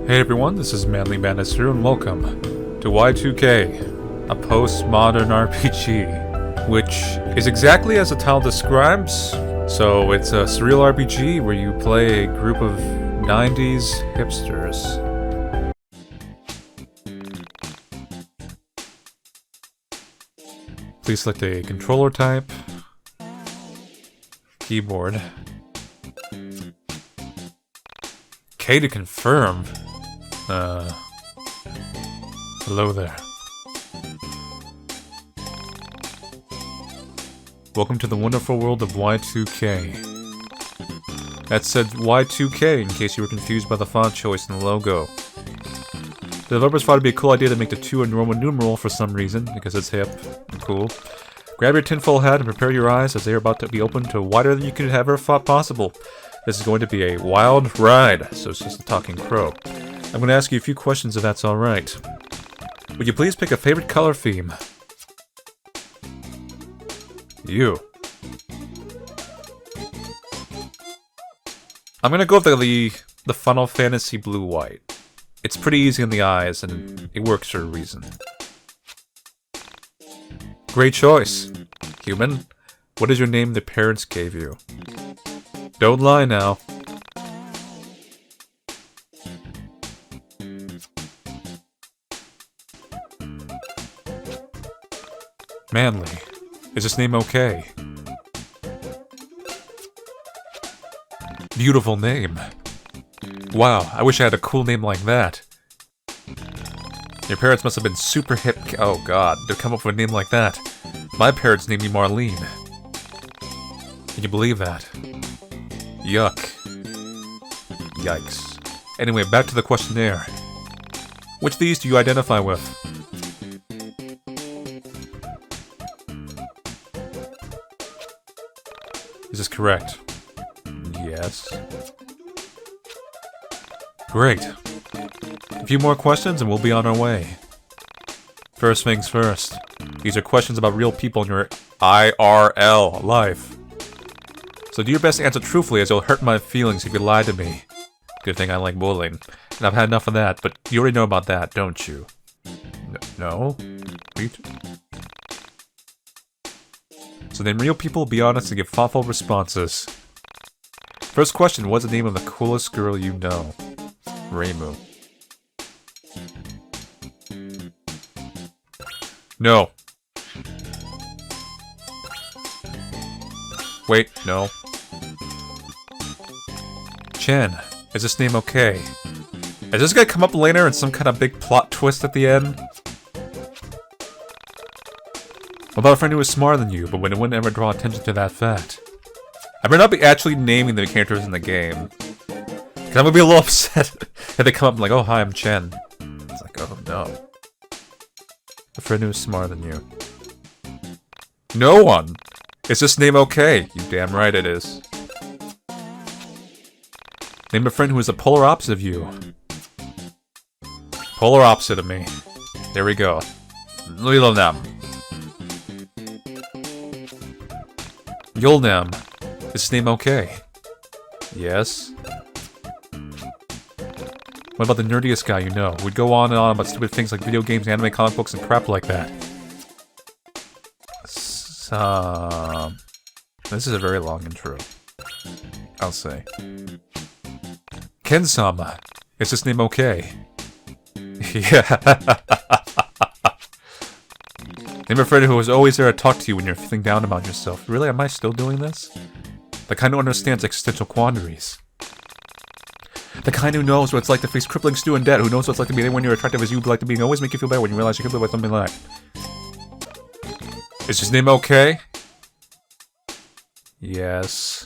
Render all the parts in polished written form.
Hey everyone, this is Manly Madness here, and welcome to Y2K, a postmodern RPG, which is exactly as the title describes. So it's a surreal RPG where you play a group of 90's hipsters. Please select a controller type, keyboard, K to confirm. Hello there. Welcome to the wonderful world of Y2K. That said Y2K in case you were confused by the font choice in the logo. The developers thought it'd be a cool idea to make the 2 a Roman numeral for some reason, because it's hip and cool. Grab your tinfoil hat and prepare your eyes as they are about to be opened to wider than you could have ever thought possible. This is going to be a wild ride, so it's just a talking crow. I'm going to ask you a few questions if that's alright. Would you please pick a favorite color theme? You. I'm going to go with the Final Fantasy blue-white. It's pretty easy in the eyes, and it works for a reason. Great choice. Human, what is your name the parents gave you? Don't lie now. Manly. Is this name okay? Beautiful name. Wow, I wish I had a cool name like that. Your parents must have been super hip. Oh god, to come up with a name like that. My parents named me Marlene. Can you believe that? Yuck. Yikes. Anyway, back to the questionnaire. Which of these do you identify with? Is this correct? Yes. Great. A few more questions and we'll be on our way. First things first. These are questions about real people in your IRL life. So do your best to answer truthfully, as you'll hurt my feelings if you lie to me. Good thing I like bullying. And I've had enough of that, but you already know about that, don't you? No? So then real people, be honest and give thoughtful responses. First question, what's the name of the coolest girl you know? Reimu. No. Wait, no. Chen, is this name okay? Is this gonna come up later in some kind of big plot twist at the end? What about a friend who is smarter than you, but wouldn't ever draw attention to that fact? I better not be actually naming the characters in the game. Cause I'm gonna be a little upset if they come up like, oh hi, I'm Chen. It's like, oh no. A friend who is smarter than you. No one! Is this name okay? You damn right it is. Name a friend who is the polar opposite of you. Polar opposite of me. There we go. Lilonam. Yulnam. Is this name okay? Yes. What about the nerdiest guy you know? We'd go on and on about stupid things like video games, anime, comic books, and crap like that. This is a very long intro. I'll say. Ken-sama. Is this name okay? Yeah. Name a friend who was always there to talk to you when you're feeling down about yourself. Really, am I still doing this? The kind who understands existential quandaries. The kind who knows what it's like to face crippling student debt, who knows what it's like to be anyone you're attractive as you'd like to be, and always make you feel better when you realize you could live with something like. Is his name okay? Yes.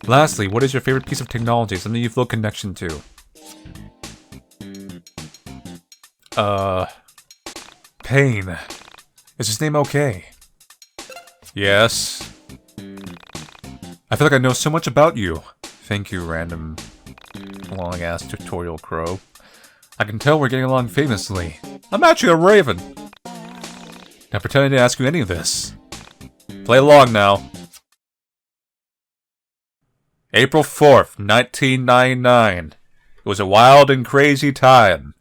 Lastly, what is your favorite piece of technology, something you feel a connection to? Pain. Is his name okay? Yes. I feel like I know so much about you. Thank you, random long-ass tutorial crow. I can tell we're getting along famously. I'm actually a raven. Not pretending to ask you any of this. Play along now. April 4th, 1999. It was a wild and crazy time.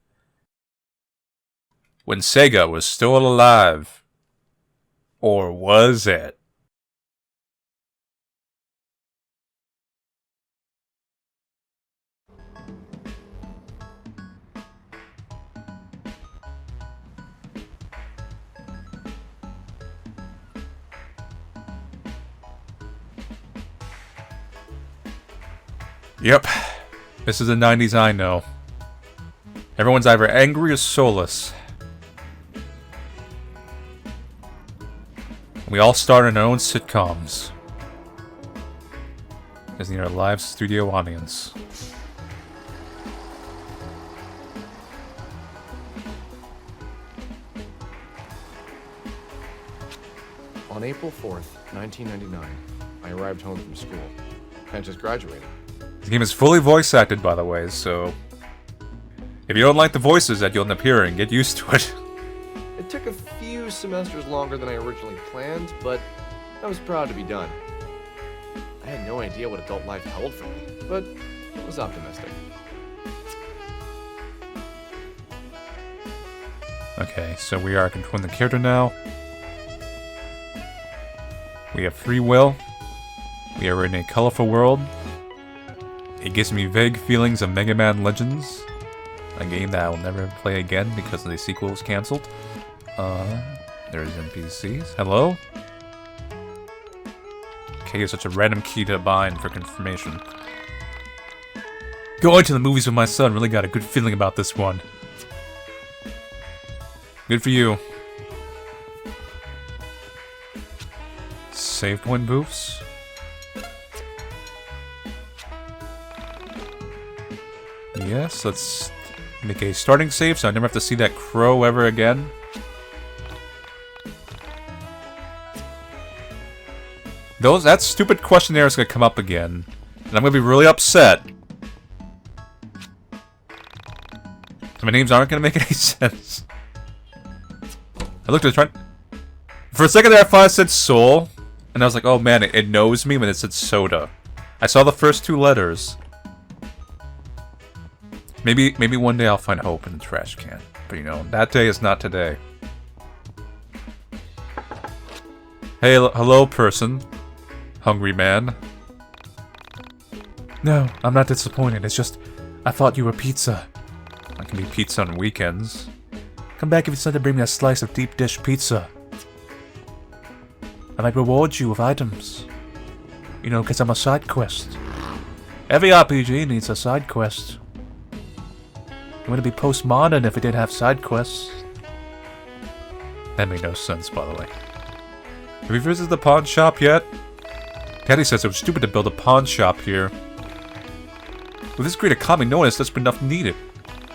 When Sega was still alive. Or was it? Yep. This is the 90s I know. Everyone's either angry or soulless. We all star in our own sitcoms. As near a live studio audience. On April 4th, 1999, I arrived home from school. I just graduated. This game is fully voice acted, by the way, so... If you don't like the voices that you'll end up hearing, get used to it. It took a few semesters longer than I originally planned, but I was proud to be done. I had no idea what adult life held for me, but I was optimistic. Okay, so we are controlling the character now. We have free will. We are in a colorful world. It gives me vague feelings of Mega Man Legends. A game that I will never play again because the sequel was cancelled. There's NPCs. Hello? Okay, here's such a random key to bind for confirmation. Going to the movies with my son, really got a good feeling about this one. Good for you. Save point booths. Yes, let's make a starting save so I never have to see that crow ever again. That stupid questionnaire is going to come up again, and I'm going to be really upset. So my names aren't going to make any sense. I looked at the front. For a second there I thought it said Soul, and I was like, oh man, it knows me when it said Soda. I saw the first two letters. Maybe one day I'll find hope in the trash can. But you know, that day is not today. Hey, hello person. Hungry man. No, I'm not disappointed. It's just, I thought you were pizza. I can be pizza on weekends. Come back if you decide to bring me a slice of deep dish pizza. I might reward you with items. You know, because I'm a side quest. Every RPG needs a side quest. It wouldn't be postmodern if it didn't have side quests. That made no sense, by the way. Have you visited the pawn shop yet? Daddy says it was stupid to build a pawn shop here. With this great economy, no one has desperate enough needed.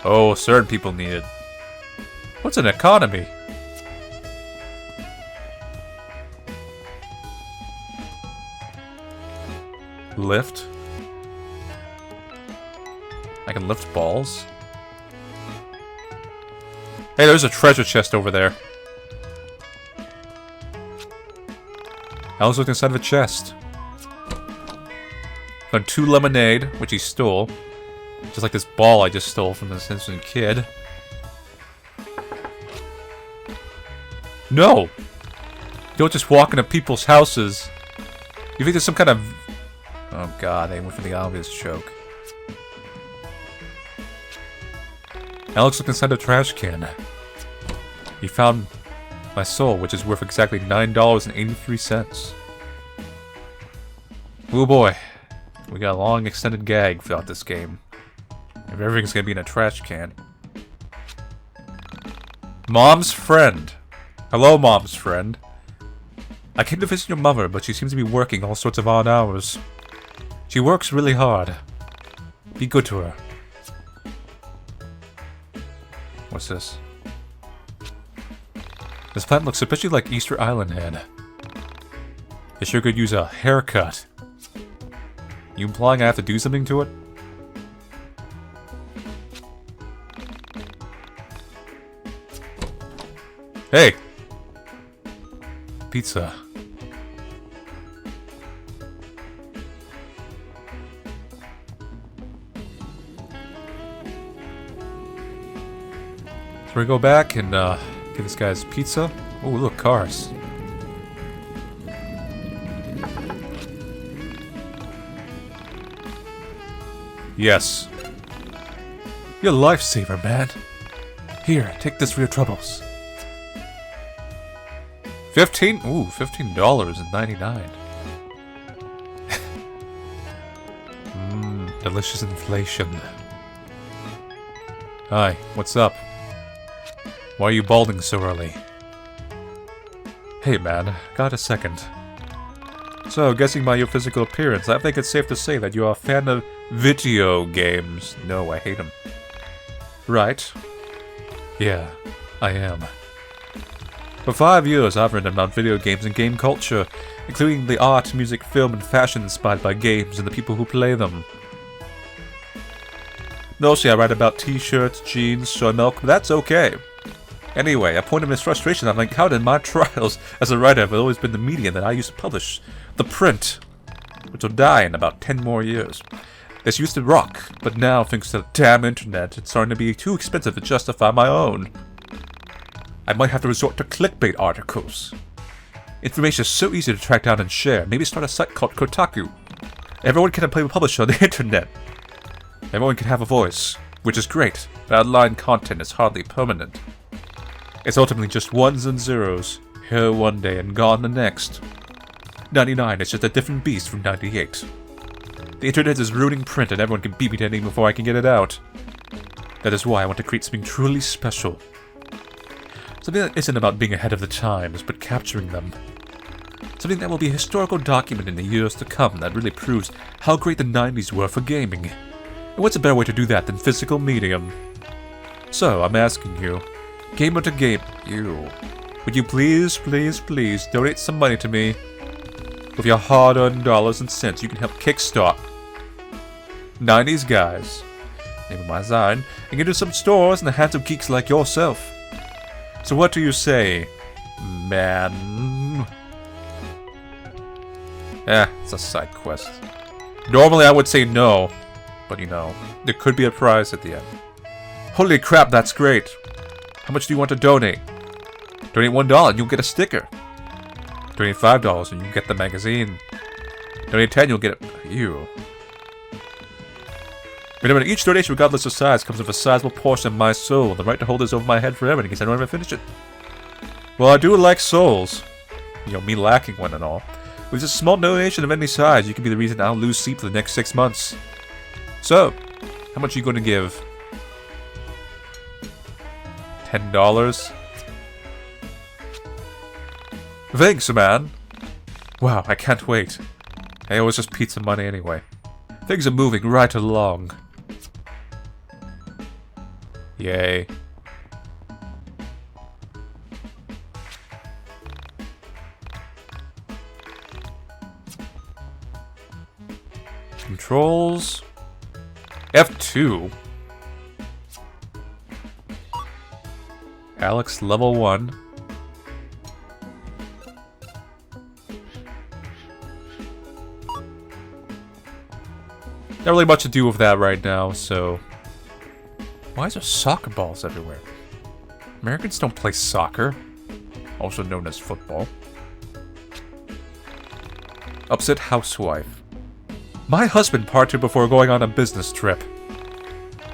Oh, certain people need it. What's an economy? Lift. I can lift balls. Hey, there's a treasure chest over there. Alex looked inside of a chest. Found 2 lemonade, which he stole. Just like this ball I just stole from this innocent kid. No! You don't just walk into people's houses. You think there's some kind of... Oh god, they went for the obvious joke. Alex looked inside the trash can. He found my soul, which is worth exactly $9.83. Oh boy. We got a long extended gag throughout this game. If everything's gonna be in a trash can. Mom's friend. Hello, mom's friend. I came to visit your mother, but she seems to be working all sorts of odd hours. She works really hard. Be good to her. What's this? This plant looks especially like Easter Island head. It sure could use a haircut. You implying I have to do something to it? Hey! Pizza. So we go back and get this guy's pizza. Oh, look, cars. Yes. You're a lifesaver, man. Here, take this for your troubles. 15? Ooh, $15.99. Delicious inflation. Hi, what's up? Why are you balding so early? Hey man, got a second. So, guessing by your physical appearance, I think it's safe to say that you are a fan of video games. No, I hate them. Right. Yeah, I am. For 5 years, I've written about video games and game culture, including the art, music, film, and fashion inspired by games and the people who play them. Mostly I write about t-shirts, jeans, soy milk, but that's okay. Anyway, a point of his frustration I've encountered in my trials as a writer have always been the medium that I used to publish, the print, which will die in about 10 more years. This used to rock, but now, thanks to the damn internet, it's starting to be too expensive to justify my own. I might have to resort to clickbait articles. Information is so easy to track down and share. Maybe start a site called Kotaku. Everyone can play a publisher on the internet. Everyone can have a voice, which is great, but online content is hardly permanent. It's ultimately just ones and zeros, here one day and gone the next. 99 is just a different beast from 98. The internet is ruining print and everyone can beat me to anything before I can get it out. That is why I want to create something truly special. Something that isn't about being ahead of the times, but capturing them. Something that will be a historical document in the years to come that really proves how great the 90s were for gaming. And what's a better way to do that than physical medium? So, I'm asking you, gamer to game, you, would you please, please, please donate some money to me? With your hard-earned dollars and cents, you can help kickstart 90s guys, name of my Zine, and get into some stores in the hands of geeks like yourself. So what do you say, man? It's a side quest. Normally I would say no, but you know, there could be a prize at the end. Holy crap, that's great. How much do you want to donate? Donate $1 and you'll get a sticker. Donate $5 and you get the magazine. Donate 10, you'll get you. Remember, each donation, regardless of size, comes with a sizable portion of my soul, and the right to hold this over my head forever in case I don't ever finish it. Well, I do like souls. You know, me lacking one and all. With just a small donation of any size, you can be the reason I'll lose sleep for the next 6 months. So, how much are you going to give? $10? Thanks, man. Wow, I can't wait. Hey, it was just pizza money anyway. Things are moving right along. Yay. Controls. F2. Alex level 1. Not really much to do with that right now, so... Why is there soccer balls everywhere? Americans don't play soccer, also known as football. Upset housewife. My husband parted before going on a business trip.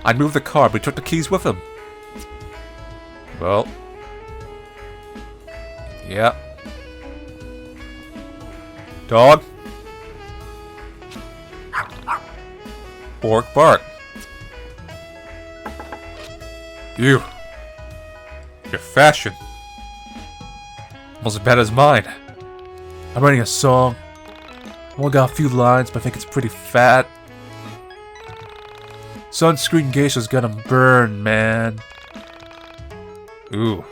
I moved the car, but he took the keys with him. Well... Yeah. Dog? Bark, bark. You. Your fashion. Almost as bad as mine. I'm writing a song. Only got a few lines, but I think it's pretty fat. Sunscreen geisha's gonna burn, man. Ooh.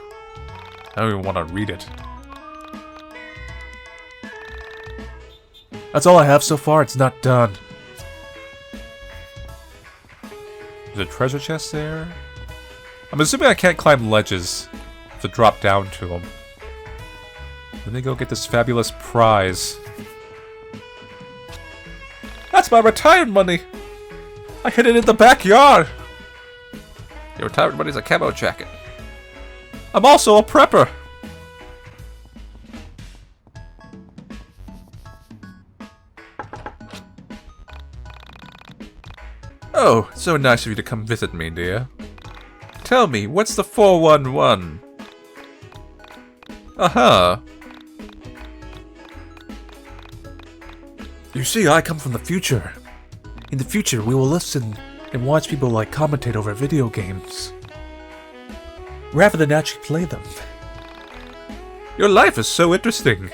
I don't even want to read it. That's all I have so far, it's not done. There's a treasure chest there? I'm assuming I can't climb ledges to drop down to them. Let me go get this fabulous prize. That's my retirement money! I hid it in the backyard! Your retirement money's a camo jacket. I'm also a prepper! Oh, so nice of you to come visit me, dear. Tell me, what's the 411? Uh-huh. You see, I come from the future. In the future, we will listen and watch people like commentate over video games, rather than actually play them. Your life is so interesting.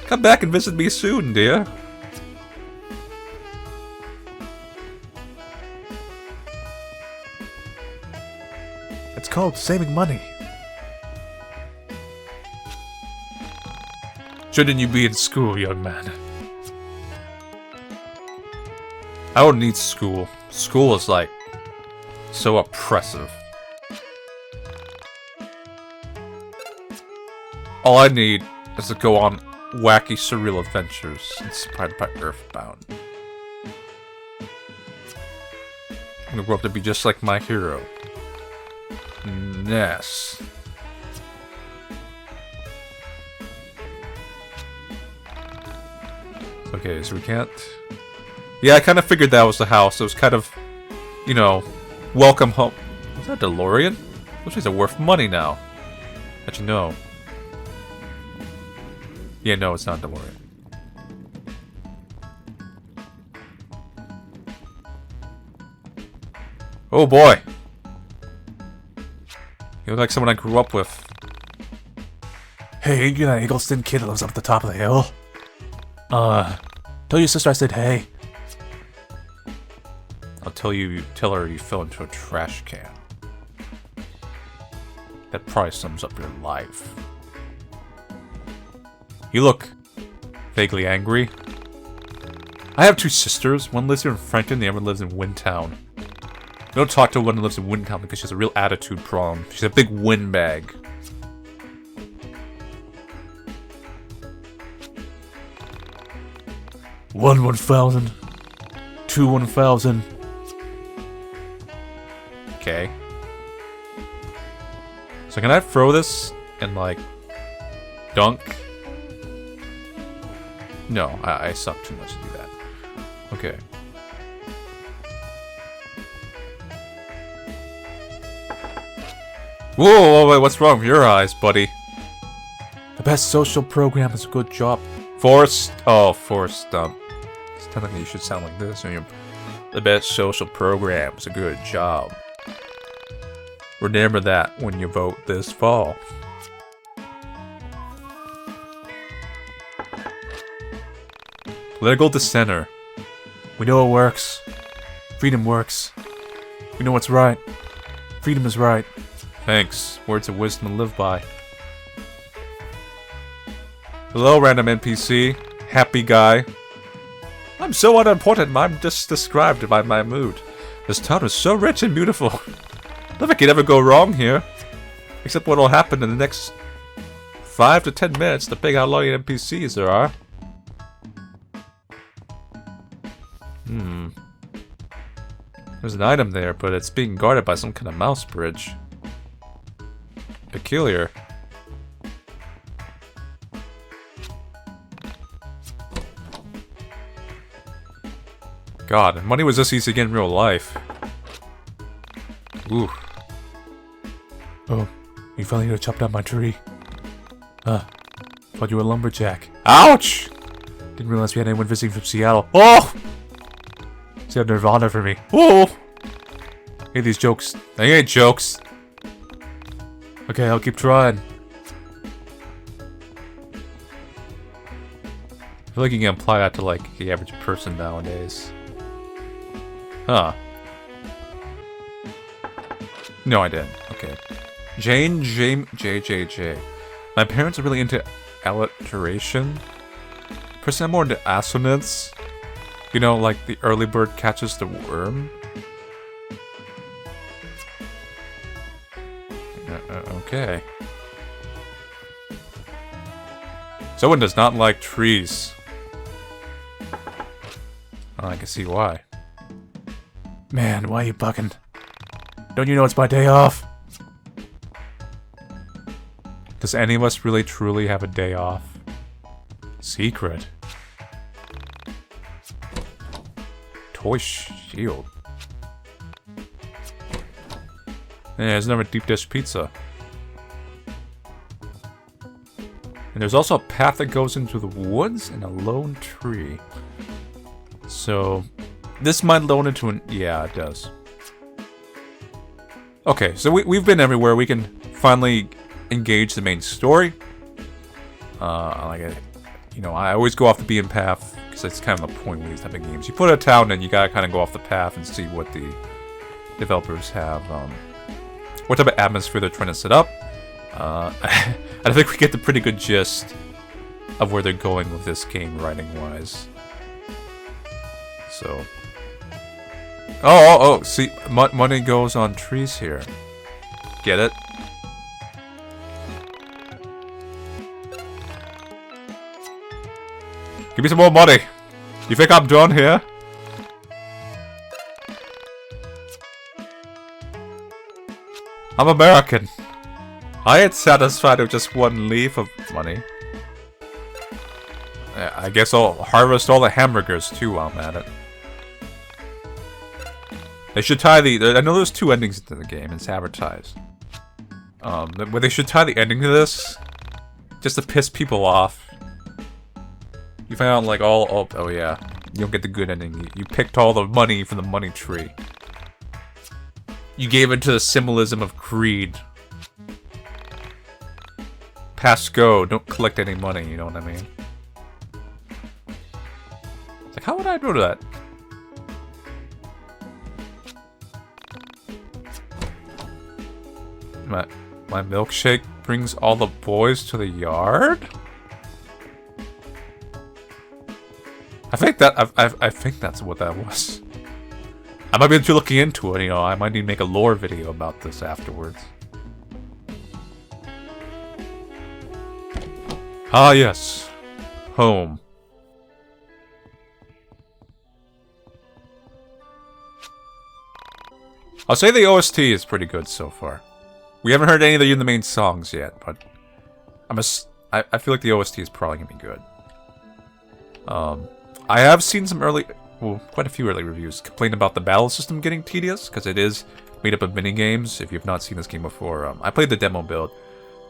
Come back and visit me soon, dear. It's called saving money. Shouldn't you be in school, young man? I don't need school. School is like so oppressive. All I need is to go on wacky, surreal adventures inspired by Earthbound. I'm gonna grow up to be just like my hero, Ness. Okay, so we can't... Yeah, I kind of figured that was the house. It was kind of, you know, welcome home. Was that a DeLorean? Those things are worth money now. Actually, no. Yeah, no, it's not a DeLorean. Oh boy! You look like someone I grew up with. Hey, you that Eggleston kid that lives up at the top of the hill? Tell your sister I said hey. I'll tell her you fell into a trash can. That probably sums up your life. You look vaguely angry. I have two sisters. One lives here in Frankton, the other lives in Windtown. Don't talk to one who lives in Windtown because she has a real attitude problem. She's a big windbag. One 1,000. Two 1,000. Okay. So can I throw this and like dunk? No, I suck too much to do that. Okay. Whoa, wait, what's wrong with your eyes, buddy? The best social program is a good job. Forced Dump. Technically, you should sound like this. The best social program is a good job. Remember that when you vote this fall. Political dissenter. We know it works. Freedom works. We know what's right. Freedom is right. Thanks. Words of wisdom to live by. Hello, random NPC. Happy guy. I'm so unimportant, I'm just described by my mood. This town is so rich and beautiful. Nothing can ever go wrong here. Except what'll happen in the next 5 to 10 minutes, the big outlying NPCs there are. There's an item there, but it's being guarded by some kind of mouse bridge. Peculiar. God, money was this easy to get in real life. Ooh. Oh, you finally gonna chop down my tree? Thought you were a lumberjack. Ouch! Didn't realize we had anyone visiting from Seattle. Oh! See have Nirvana for me. Oh! I hate these jokes. They ain't jokes. Okay, I'll keep trying. I feel like you can apply that to, like, the average person nowadays. Huh. No, I didn't. Okay. J. My parents are really into alliteration. Personally, I'm more into assonance. You know, like the early bird catches the worm. Okay. Someone does not like trees. Oh, I can see why. Man, why are you bugging? Don't you know it's my day off? Does any of us really truly have a day off? Secret. Toy shield. Yeah, there's another deep dish pizza. And there's also a path that goes into the woods and a lone tree. So, this might load into an... Yeah, it does. Okay, so we've been everywhere. We can finally engage the main story. You know, I always go off the beaten path, because that's kind of the point with these type of games. You put a town in, you gotta kind of go off the path and see what the developers have, what type of atmosphere they're trying to set up. I think we get the pretty good gist of where they're going with this game, writing-wise. So... Oh, see, money goes on trees here. Get it? Give me some more money! You think I'm done here? I'm American. I ain't satisfied with just one leaf of money. I guess I'll harvest all the hamburgers too while I'm at it. They should tie I know there's 2 endings to the game, it's advertised. But they should tie the ending to this, just to piss people off. You find out like oh yeah, you don't get the good ending. You picked all the money from the money tree. You gave it to the symbolism of greed. Pass go, don't collect any money, you know what I mean? It's like, how would I do that? My milkshake brings all the boys to the yard? I think that's what that was. I might be looking into it, you know, I might need to make a lore video about this afterwards. Ah yes. Home. I'll say the OST is pretty good so far. We haven't heard any of the main songs yet, but I feel like the OST is probably gonna be good. I have seen some quite a few early reviews complain about the battle system getting tedious, because it is made up of mini-games. If you've not seen this game before, I played the demo build,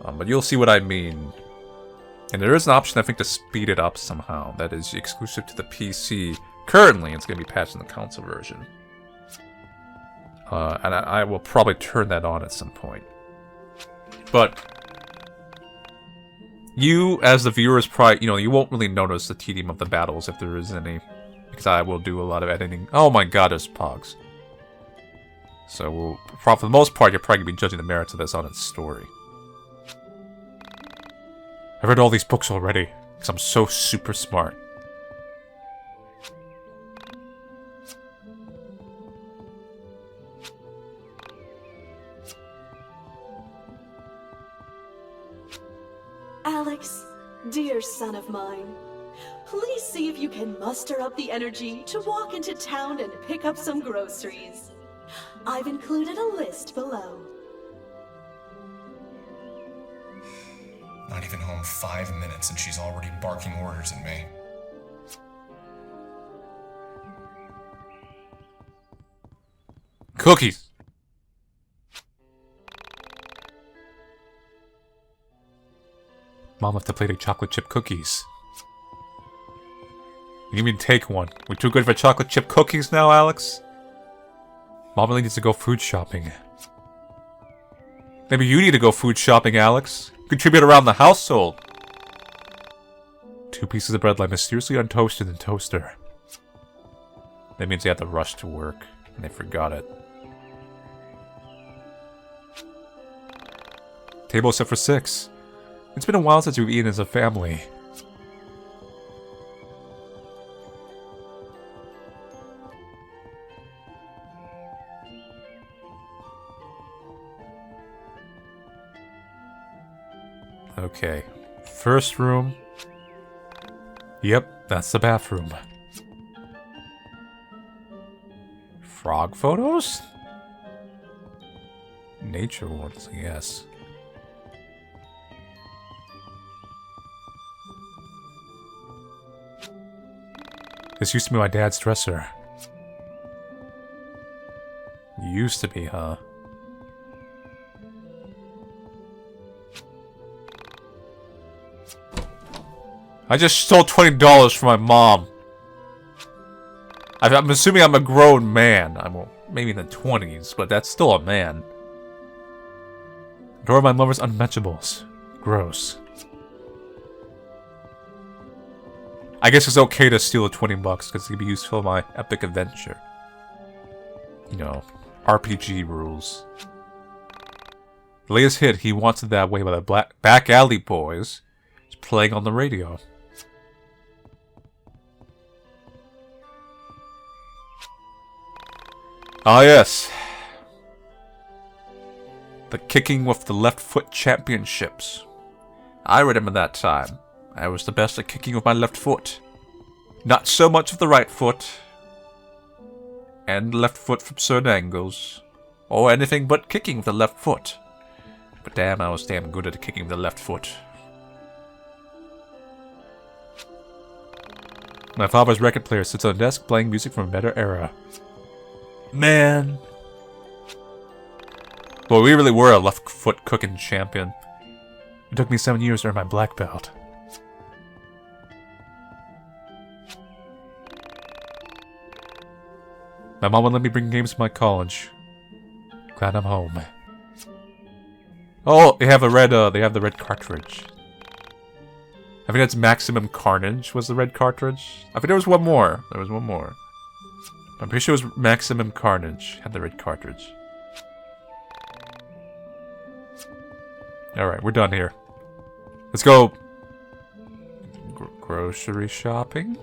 but you'll see what I mean. And there is an option, I think, to speed it up somehow. That is exclusive to the PC. Currently, it's going to be patched in the console version. And I will probably turn that on at some point. But you, as the viewer, is probably, you know, you won't really notice the tedium of the battles if there is any. Because I will do a lot of editing. Oh my god, there's pogs. So, for the most part, you're probably going to be judging the merits of this on its story. I've read all these books already, because I'm so super smart. Alex, dear son of mine, please see if you can muster up the energy to walk into town and pick up some groceries. I've included a list below. Not even home 5 minutes and she's already barking orders at me. Cookies! Mom left a plate of chocolate chip cookies. You need me to take one. We're too good for chocolate chip cookies now, Alex? Mom really needs to go food shopping. Maybe you need to go food shopping, Alex. Contribute around the household. 2 pieces of bread lie mysteriously untoasted in the toaster. That means they had to rush to work, and they forgot it. Table set for 6. It's been a while since we've eaten as a family. Okay. First room. Yep, that's the bathroom. Frog photos? Nature ones, yes. This used to be my dad's dresser. Used to be, huh? I just stole $20 from my mom. I'm assuming I'm a grown man. I'm maybe in the 20s, but that's still a man. Drawer of my mother's unmentionables. Gross. I guess it's okay to steal the 20 bucks because it can be used for my epic adventure. You know, RPG rules. The latest hit, He Wants It That Way by the Back Alley Boys, is playing on the radio. Ah yes. The kicking with the left foot championships. I remember that time. I was the best at kicking with my left foot. Not so much with the right foot. And left foot from certain angles. Or anything but kicking with the left foot. But damn, I was damn good at kicking with the left foot. My father's record player sits on a desk playing music from a better era. Man. Well, we really were a left foot cooking champion. It took me 7 years to earn my black belt. My mom would let me bring games to my college. Glad I'm home. Oh, they have a red. They have the red cartridge. I think that's Maximum Carnage was the red cartridge. I think there was one more. There was one more. I'm pretty sure it was Maximum Carnage had the red cartridge. Alright, we're done here. Let's go... grocery shopping?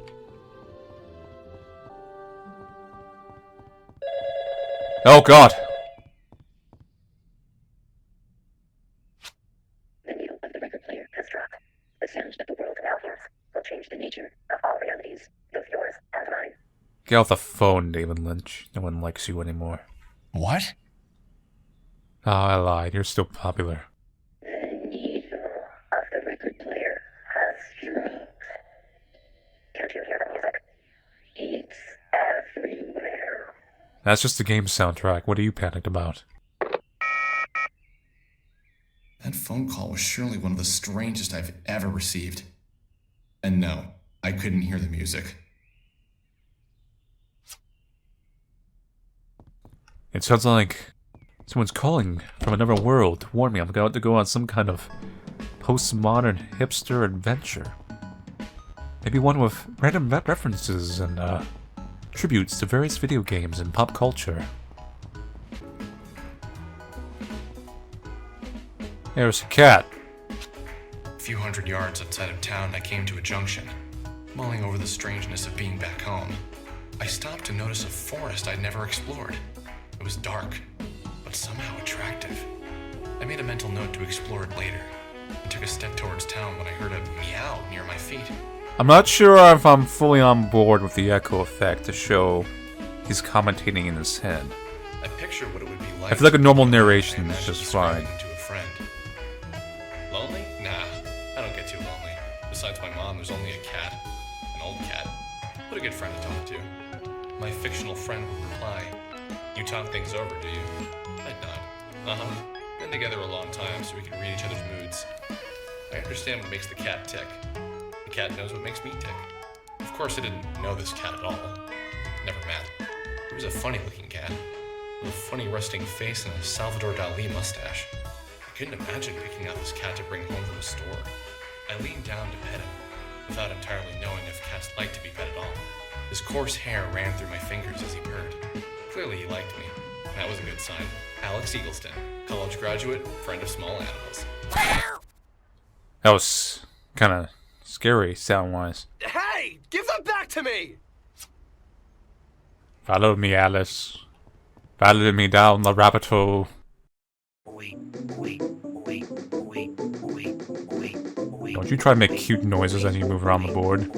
Oh god! The needle of the record player has dropped. The sound that the world now hears will change the nature of all realities, both yours and mine. Get off the phone, David Lynch. No one likes you anymore. What? Oh, I lied. You're still popular. The needle of the record player has dropped. Can't you hear the music? It's everywhere. That's just the game soundtrack. What are you panicked about? That phone call was surely one of the strangest I've ever received. And no, I couldn't hear the music. It sounds like someone's calling from another world to warn me I'm about to go on some kind of postmodern hipster adventure. Maybe one with random references and tributes to various video games and pop culture. There's a cat. A few hundred yards outside of town, I came to a junction. Mulling over the strangeness of being back home, I stopped to notice a forest I'd never explored. It was dark, but somehow attractive. I made a mental note to explore it later, and took a step towards town when I heard a meow near my feet. I'm not sure if I'm fully on board with the echo effect to show he's commentating in his head. I picture what it would be like. I feel like a normal narration is just fine. To a friend. Lonely? Nah, I don't get too lonely. Besides my mom, there's only a cat. An old cat. But a good friend to talk to. My fictional friend would reply, "You talk things over, do you?" I'd nod. Been together a long time, so we can read each other's moods. I understand what makes the cat tick. The cat knows what makes me tick. Of course, I didn't know this cat at all. Never met. He was a funny-looking cat, with a funny resting face and a Salvador Dali mustache. I couldn't imagine picking out this cat to bring home from a store. I leaned down to pet him, without entirely knowing if cats liked to be pet at all. His coarse hair ran through my fingers as he purred. Clearly he liked me. That was a good sign. Alex Eagleston, college graduate, friend of small animals. That was kind of scary sound-wise. Hey! Give them back to me! Follow me, Alice. Follow me down the rabbit hole. Don't you try to make cute noises as you move around the board.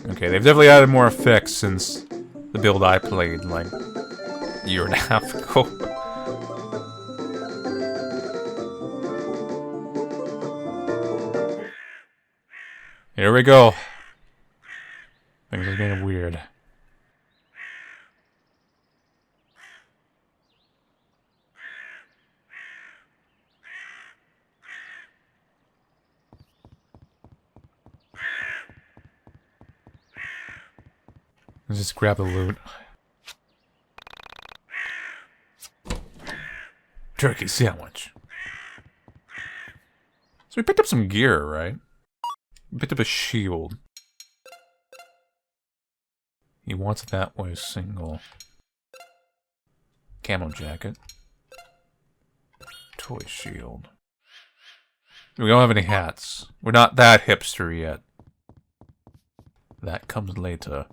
Okay, they've definitely added more effects since the build I played, like, a year and a half ago. Here we go. Things are getting weird. Let's just grab the loot. Turkey sandwich. So we picked up some gear, right? We picked up a shield. He wants it that way, single. Camo jacket. Toy shield. We don't have any hats. We're not that hipster yet. That comes later.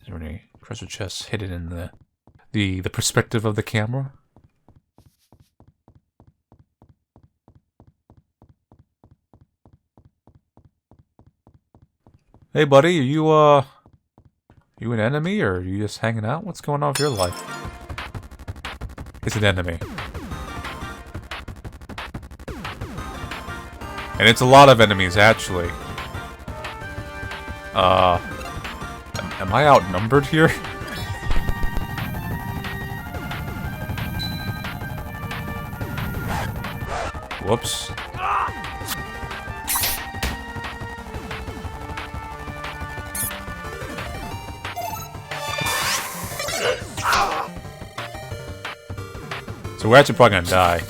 Is there any treasure chests hidden in the perspective of the camera? Hey buddy, are you an enemy or are you just hanging out? What's going on with your life? It's an enemy. And it's a lot of enemies actually. Am I outnumbered here? Whoops. So we're actually probably gonna die.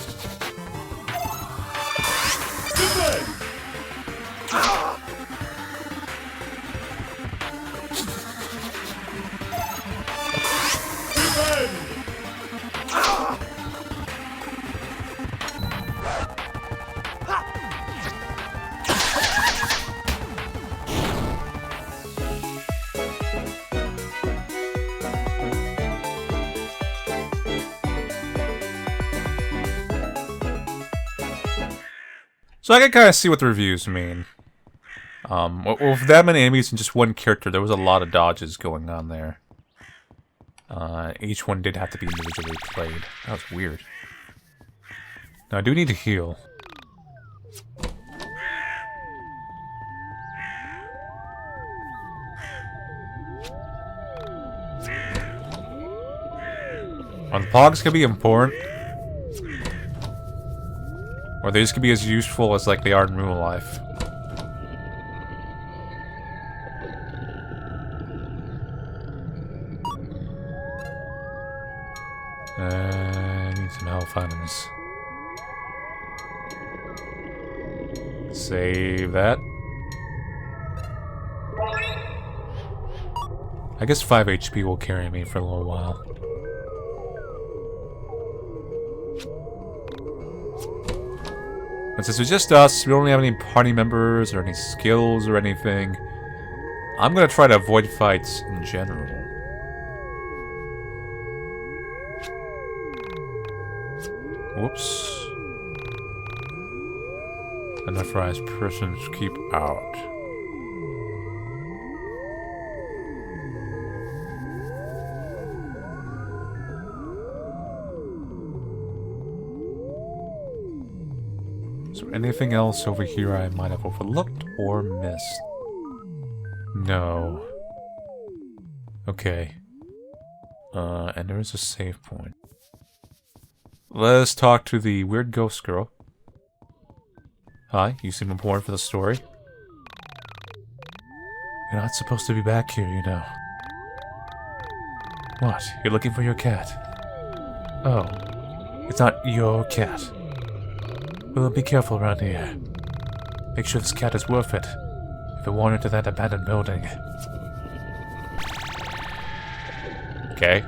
So I can kind of see what the reviews mean. With that many enemies and just one character, there was a lot of dodges going on there. Each one did have to be individually played. That was weird. Now I do need to heal. The pogs can be important. Or these could be as useful as like they are in real life. I need some health items. Save that. I guess 5 HP will carry me for a little while. And since it's just us, we don't really have any party members or any skills or anything, I'm gonna try to avoid fights in general. Whoops. Unauthorized persons keep out. So anything else over here I might have overlooked or missed? No. Okay. And there is a save point. Let's talk to the weird ghost girl. Hi, you seem important for the story. You're not supposed to be back here, you know. What? You're looking for your cat? Oh. It's not your cat. Well, be careful around here. Make sure this cat is worth it. If it wandered to that abandoned building. Okay.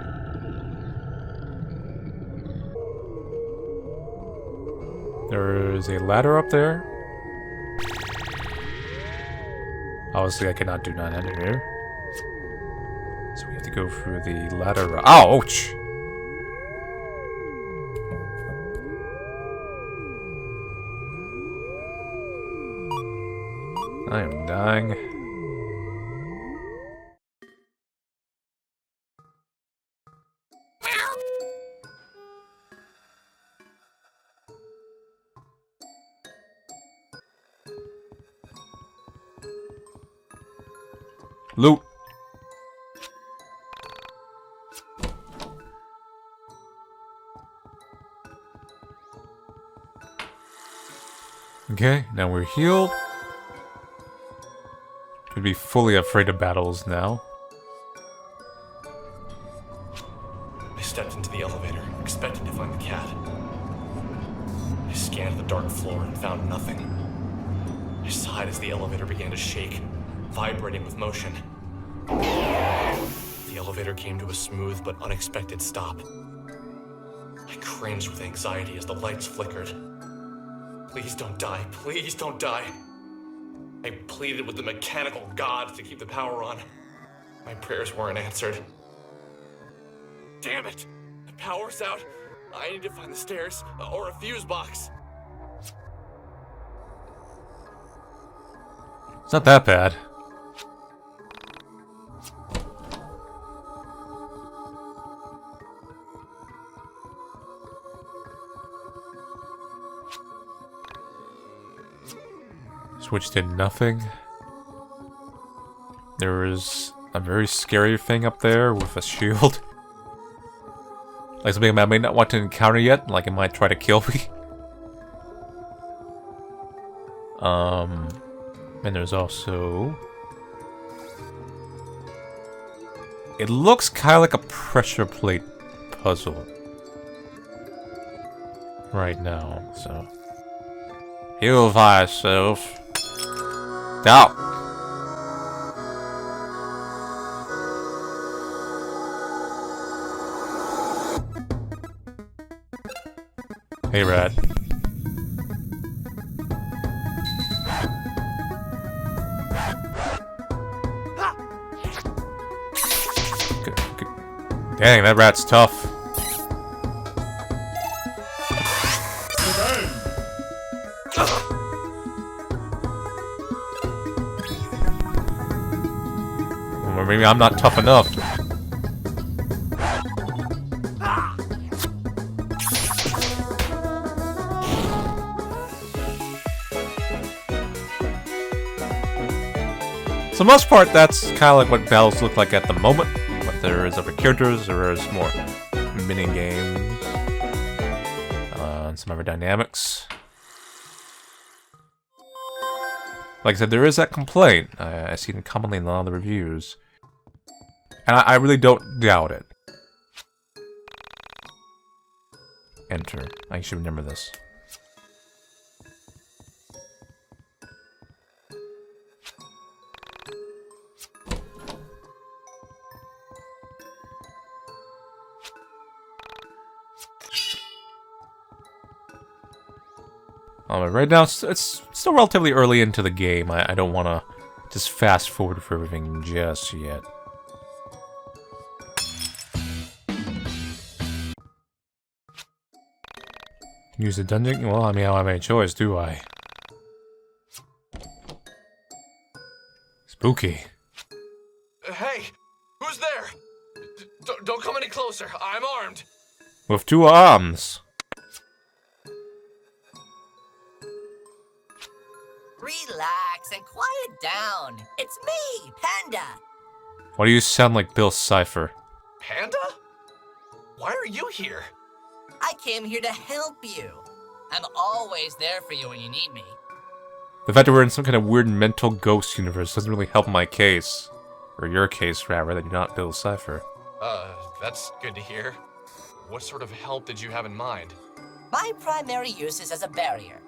There is a ladder up there. Obviously, I cannot do not enter here. So we have to go through the ladder. Oh, ouch! I am dying. Loot. Okay, now we're healed. Could be fully afraid of battles now. I stepped into the elevator, expecting to find the cat. I scanned the dark floor and found nothing. I sighed as the elevator began to shake, vibrating with motion. The elevator came to a smooth but unexpected stop. I cringed with anxiety as the lights flickered. Please don't die. Please don't die. I pleaded with the mechanical gods to keep the power on. My prayers weren't answered. Damn it! The power's out. I need to find the stairs or a fuse box. It's not that bad. Switch did nothing. There was a very scary thing up there with a shield. Like something I may not want to encounter yet, like it might try to kill me. And there's also... It looks kind of like a pressure plate puzzle. Right now, so... Heal thyself. Out! Hey, Rad. Dang, that rat's tough. Or maybe I'm not tough enough. For the most part, that's kind of like what battles look like at the moment. But there is other characters, there is more mini games, and some other dynamics. Like I said, there is that complaint. I see it commonly in a lot of the reviews. And I really don't doubt it. Enter. I should remember this. Right now, it's still relatively early into the game. I don't want to just fast forward for everything just yet. Use the dungeon? Well, I mean, I don't have any choice, do I? Spooky. Hey! Who's there? Don't come any closer. I'm armed. With 2 arms. Relax and quiet down. It's me, Panda. Why do you sound like Bill Cipher? Panda? Why are you here? I came here to help you. I'm always there for you when you need me. The fact that we're in some kind of weird mental ghost universe doesn't really help my case. Or your case, rather, that you're not Bill Cipher. That's good to hear. What sort of help did you have in mind? My primary use is as a barrier.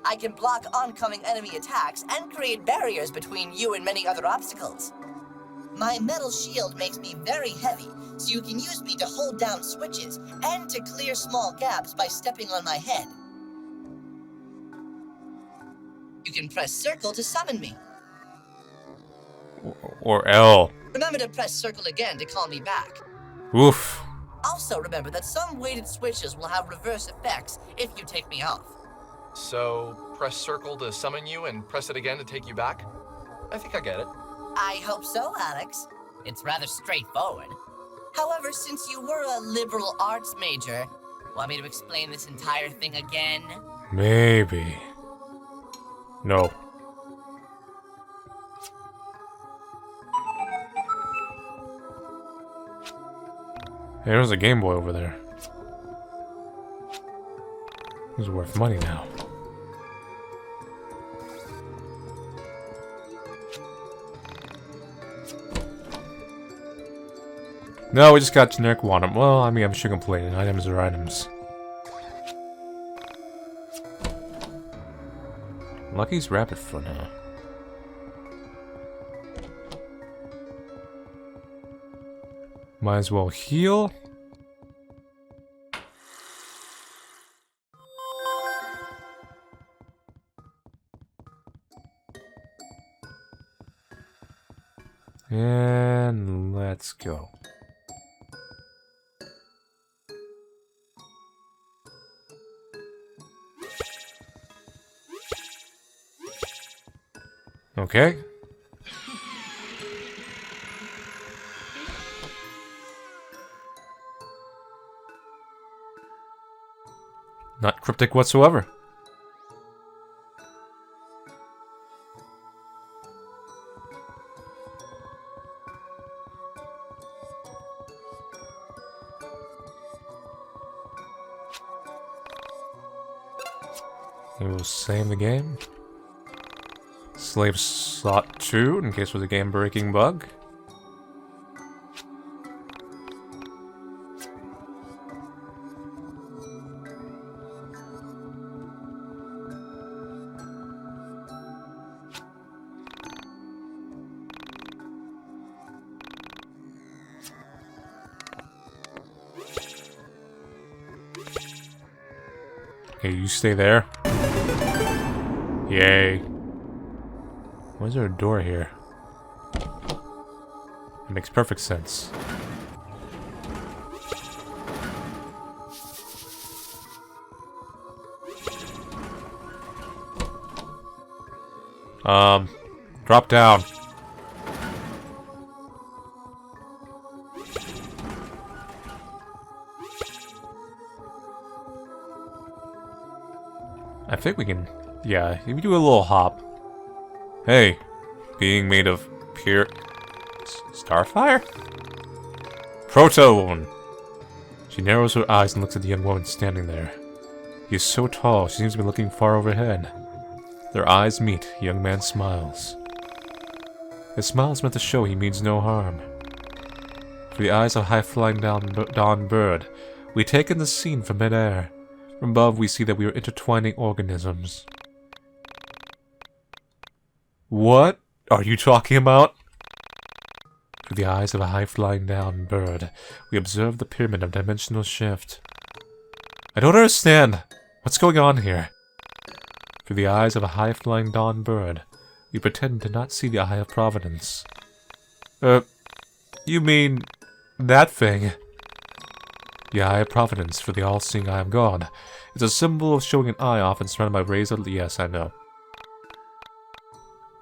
I can block oncoming enemy attacks and create barriers between you and many other obstacles. My metal shield makes me very heavy, so you can use me to hold down switches and to clear small gaps by stepping on my head. You can press circle to summon me. Or L. Remember to press circle again to call me back. Oof. Also remember that some weighted switches will have reverse effects if you take me off. So, press circle to summon you and press it again to take you back? I think I get it. I hope so, Alex. It's rather straightforward. However, since you were a liberal arts major, want me to explain this entire thing again? Maybe. No. Hey, there's a Game Boy over there. This is worth money now. No, we just got generic water. Well, I mean, I'm sure complaining. Items are items. Lucky's rabbit foot, huh? Might as well heal. And let's go. Okay. Not cryptic whatsoever. We will save the game. Slave slot 2 in case there's a game breaking bug. Okay, you stay there. Yay. Why is there a door here? It makes perfect sense. Drop down. I think we can, yeah, if we do a little hop. Hey, being made of pure starfire? Proton! She narrows her eyes and looks at the young woman standing there. He is so tall, she seems to be looking far overhead. Their eyes meet, the young man smiles. His smile is meant to show he means no harm. Through the eyes of a high-flying dawn bird, we take in the scene from mid-air. From above, we see that we are intertwining organisms. What are you talking about? Through the eyes of a high-flying down bird, we observe the pyramid of dimensional shift. I don't understand. What's going on here? Through the eyes of a high-flying dawn bird, we pretend to not see the Eye of Providence. You mean that thing? The Eye of Providence, for the all-seeing Eye of God, is a symbol of showing an eye often surrounded by rays of... Yes, I know.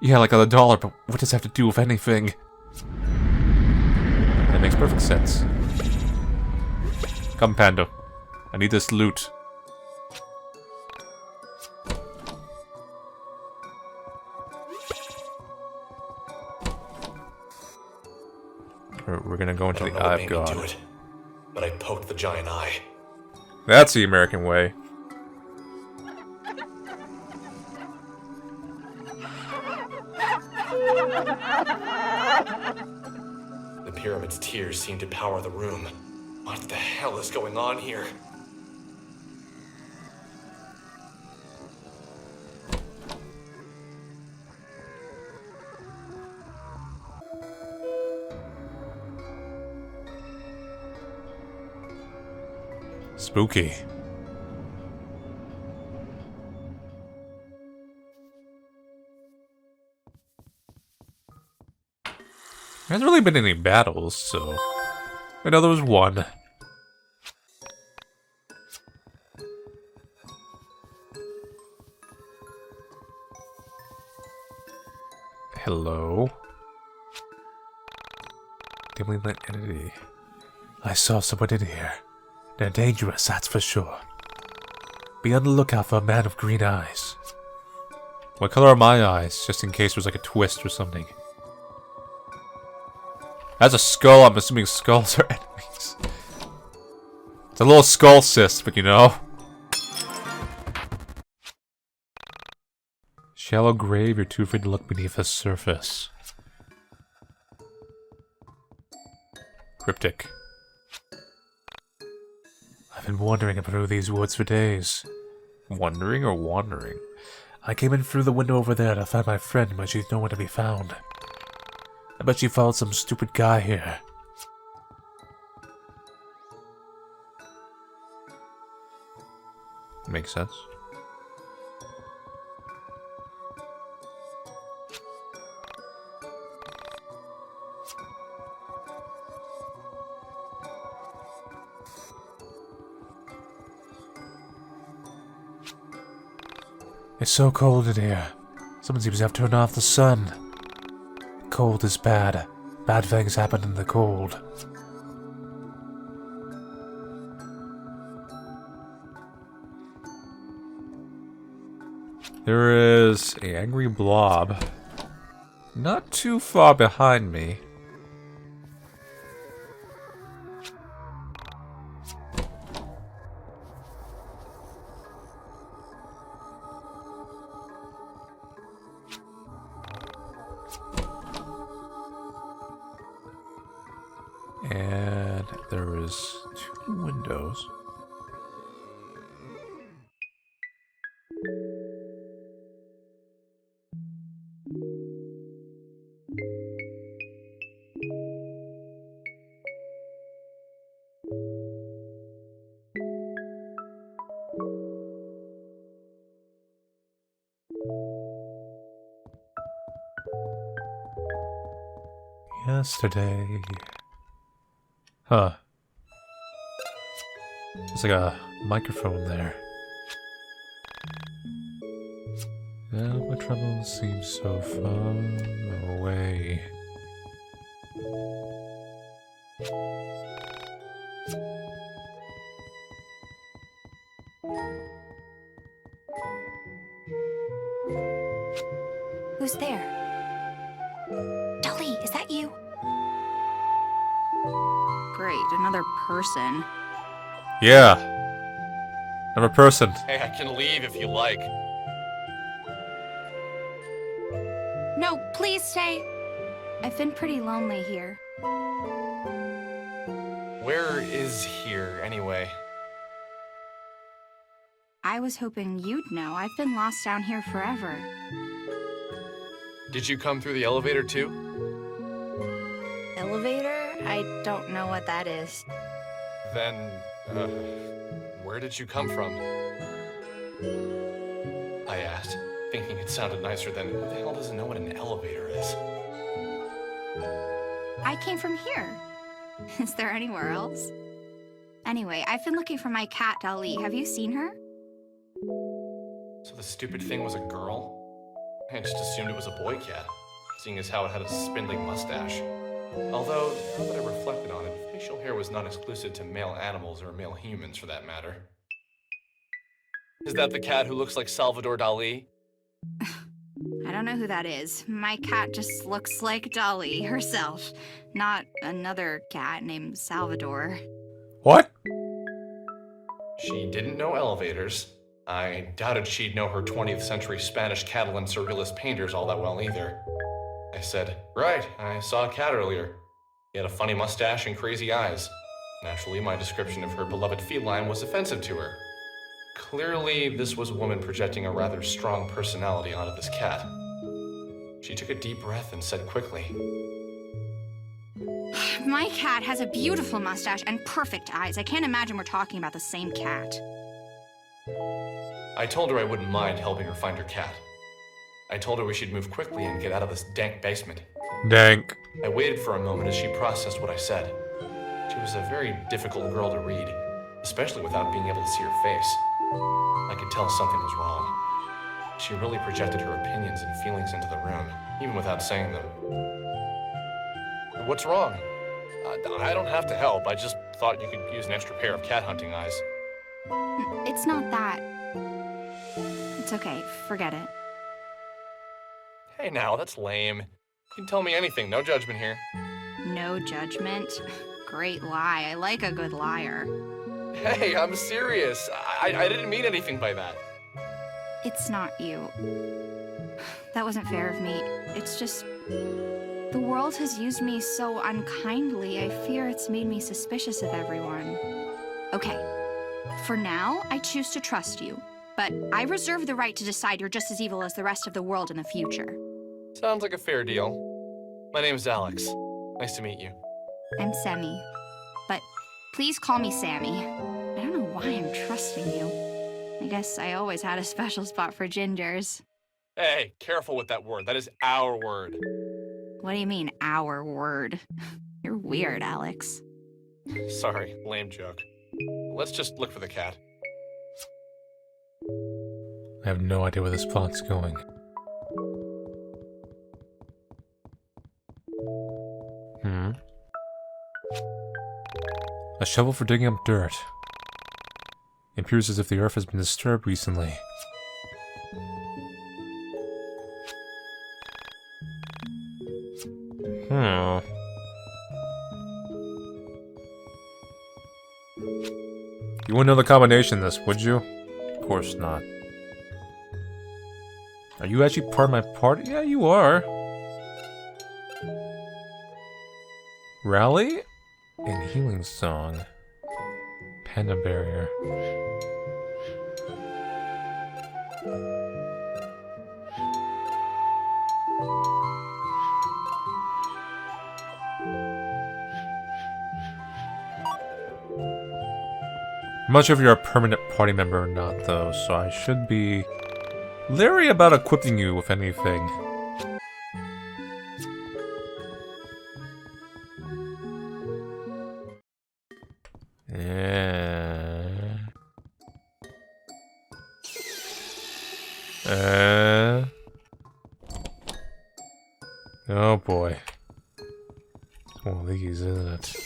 Yeah, like on a dollar, but what does that have to do with anything? That makes perfect sense. Come, Panda. I need this loot. We're gonna go into the Eye of God. But I poked the giant eye. That's the American way. The pyramid's tears seem to power the room. What the hell is going on here? Spooky. There hasn't really been any battles, so... I know there was one. Hello? Dimly lit entity. I saw someone in here. They're dangerous, that's for sure. Be on the lookout for a man with green eyes. What color are my eyes? Just in case there's like a twist or something. That's a skull, I'm assuming skulls are enemies. a little skull cyst, but you know. Shallow grave, you're too afraid to look beneath the surface. Cryptic. I've been wandering up through these woods for days. Wandering or wandering? I came in through the window over there to find my friend, but she's nowhere to be found. I bet she followed some stupid guy here. Makes sense. It's so cold in here. Someone seems to have turned off the sun. Cold is bad. Bad things happen in the cold. There is an angry blob. Not too far behind me. And there is 2 windows. Yesterday. Huh. There's like a microphone there. Now my troubles seem so far away. Who's there? Dali, is that you? Great, another person. Yeah. I'm a person. Hey, I can leave if you like. No, please stay. I've been pretty lonely here. Where is here, anyway? I was hoping you'd know. I've been lost down here forever. Did you come through the elevator too? Elevator? I don't know what that is. Then, where did you come from? I asked, thinking it sounded nicer than, who the hell doesn't know what an elevator is? I came from here. Is there anywhere else? Anyway, I've been looking for my cat, Dali. Have you seen her? So the stupid thing was a girl? I just assumed it was a boy cat, seeing as how it had a spindling mustache. Although, now that I reflected on it, facial hair was not exclusive to male animals or male humans for that matter. Is that the cat who looks like Salvador Dali? I don't know who that is. My cat just looks like Dali herself, not another cat named Salvador. What? She didn't know elevators. I doubted she'd know her 20th century Spanish Catalan surrealist painters all that well either. I said, right, I saw a cat earlier. He had a funny mustache and crazy eyes. Naturally, my description of her beloved feline was offensive to her. Clearly, this was a woman projecting a rather strong personality onto this cat. She took a deep breath and said quickly, My cat has a beautiful mustache and perfect eyes. I can't imagine we're talking about the same cat. I told her I wouldn't mind helping her find her cat. I told her we should move quickly and get out of this dank basement. Dank. I waited for a moment as she processed what I said. She was a very difficult girl to read, especially without being able to see her face. I could tell something was wrong. She really projected her opinions and feelings into the room, even without saying them. What's wrong? I don't have to help. I just thought you could use an extra pair of cat hunting eyes. It's not that. It's okay, forget it. Hey now, that's lame. You can tell me anything, no judgment here. No judgment. Great lie. I like a good liar. Hey, I'm serious. I didn't mean anything by that. It's not you. That wasn't fair of me. It's just... the world has used me so unkindly, I fear it's made me suspicious of everyone. Okay, for now, I choose to trust you. But I reserve the right to decide you're just as evil as the rest of the world in the future. Sounds like a fair deal. My name's Alex. Nice to meet you. I'm Sammy. But please call me Sammy. I don't know why I'm trusting you. I guess I always had a special spot for gingers. Hey, careful with that word. That is our word. What do you mean, our word? You're weird, Alex. Sorry, lame joke. Let's just look for the cat. I have no idea where this plot's going. A shovel for digging up dirt. It appears as if the earth has been disturbed recently. You wouldn't know the combination of this, would you? Of course not. Are you actually part of my party? Yeah, you are. Rally? And healing song. Panda barrier. I'm not sure if you're a permanent party member or not, though, so I should be leery about equipping you with anything. Oh boy. It's one of these, isn't it?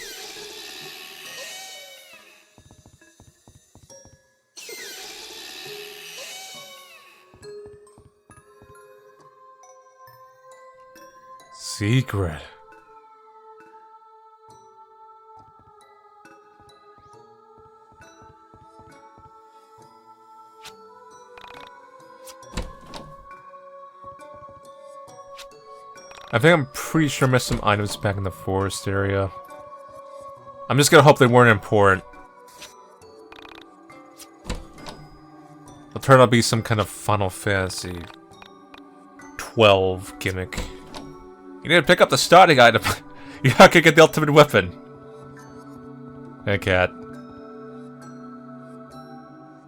Secret. I think I'm pretty sure I missed some items back in the forest area. I'm just gonna hope they weren't important. It'll turn out to be some kind of Final Fantasy 12 gimmick. You need to pick up the starting item. You're not gonna get the ultimate weapon. Hey, cat.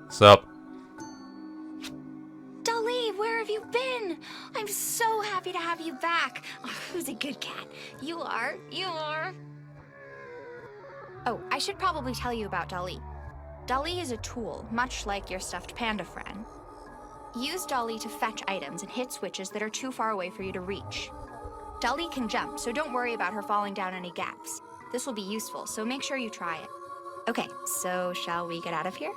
What's up? Dali, where have you been? I'm so happy to have you back. Oh, who's a good cat? You are. You are. Oh, I should probably tell you about Dali. Dali is a tool, much like your stuffed panda friend. Use Dali to fetch items and hit switches that are too far away for you to reach. Dali can jump, so don't worry about her falling down any gaps. This will be useful, so make sure you try it. Okay, so shall we get out of here?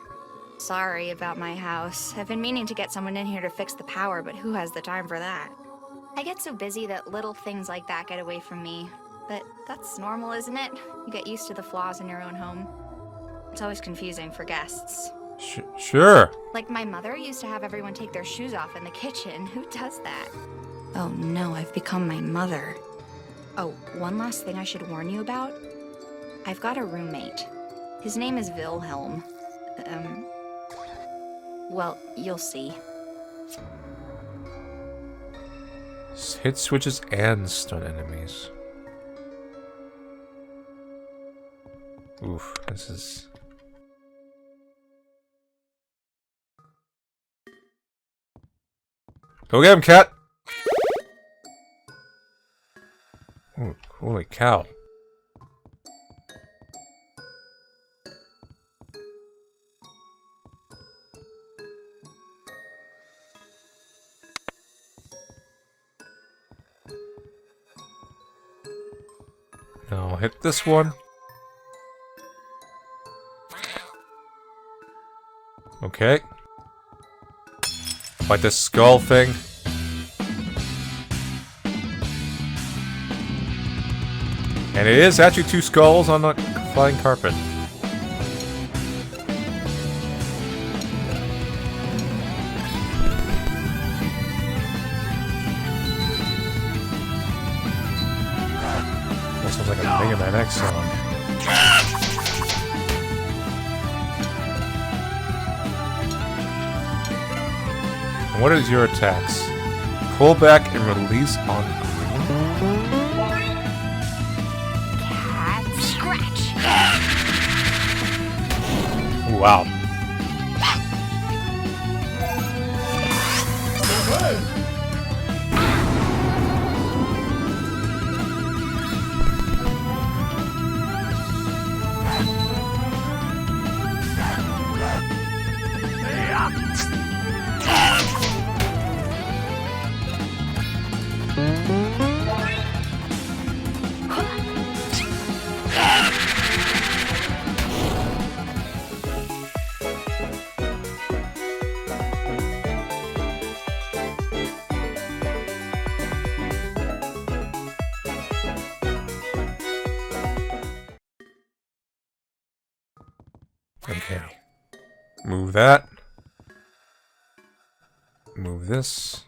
Sorry about my house. I've been meaning to get someone in here to fix the power, but who has the time for that? I get so busy that little things like that get away from me. But that's normal, isn't it? You get used to the flaws in your own home. It's always confusing for guests. Sure. Like my mother used to have everyone take their shoes off in the kitchen. Who does that? Oh no, I've become my mother. Oh, one last thing I should warn you about. I've got a roommate. His name is Wilhelm. Well, you'll see. Hit switches and stun enemies. Oof, this is... Go get him, cat! Ooh, holy cow. Now I'll hit this one. Okay. Like this skull thing. And it is actually two skulls on a flying carpet. Sounds like a Mega Man X song. And what is your attacks? Pull back and release on green. Cat scratch. Wow. Okay. Move that. Move this.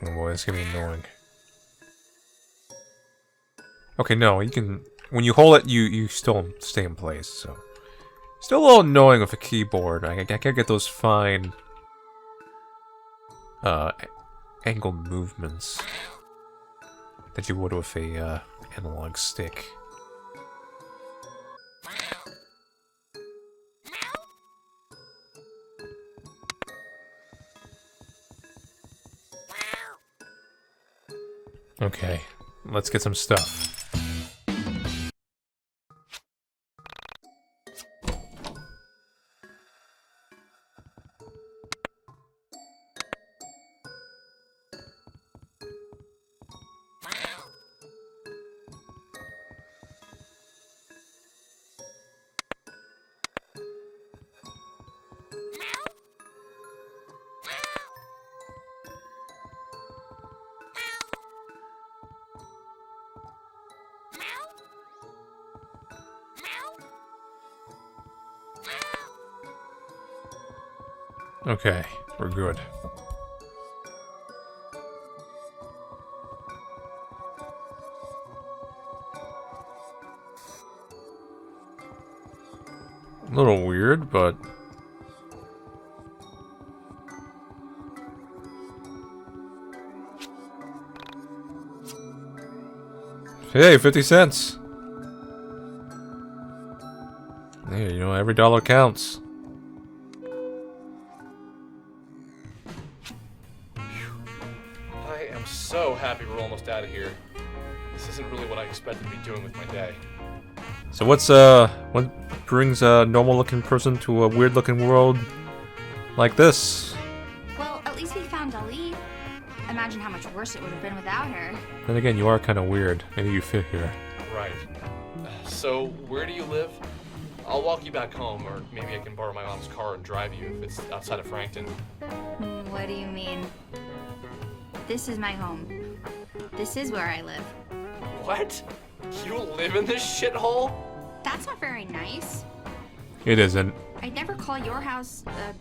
Oh boy, it's gonna be annoying. Okay, no, you can... When you hold it, you still stay in place, so... Still a little annoying with a keyboard. I can't get those fine... angled movements that you would with a, analog stick. Okay, let's get some stuff. Okay, we're good. A little weird, but... Hey, 50 cents! Hey, you know, every dollar counts. So happy we're almost out of here. This isn't really what I expected to be doing with my day. So what brings a normal-looking person to a weird-looking world like this? Well, at least we found Dali. Imagine how much worse it would have been without her. Then again, you are kind of weird. Maybe you fit here. Right. So, where do you live? I'll walk you back home, or maybe I can borrow my mom's car and drive you if it's outside of Frankton. What do you mean? This is my home. This is where I live. What? You live in this shithole? That's not very nice. It isn't. I'd never call your house a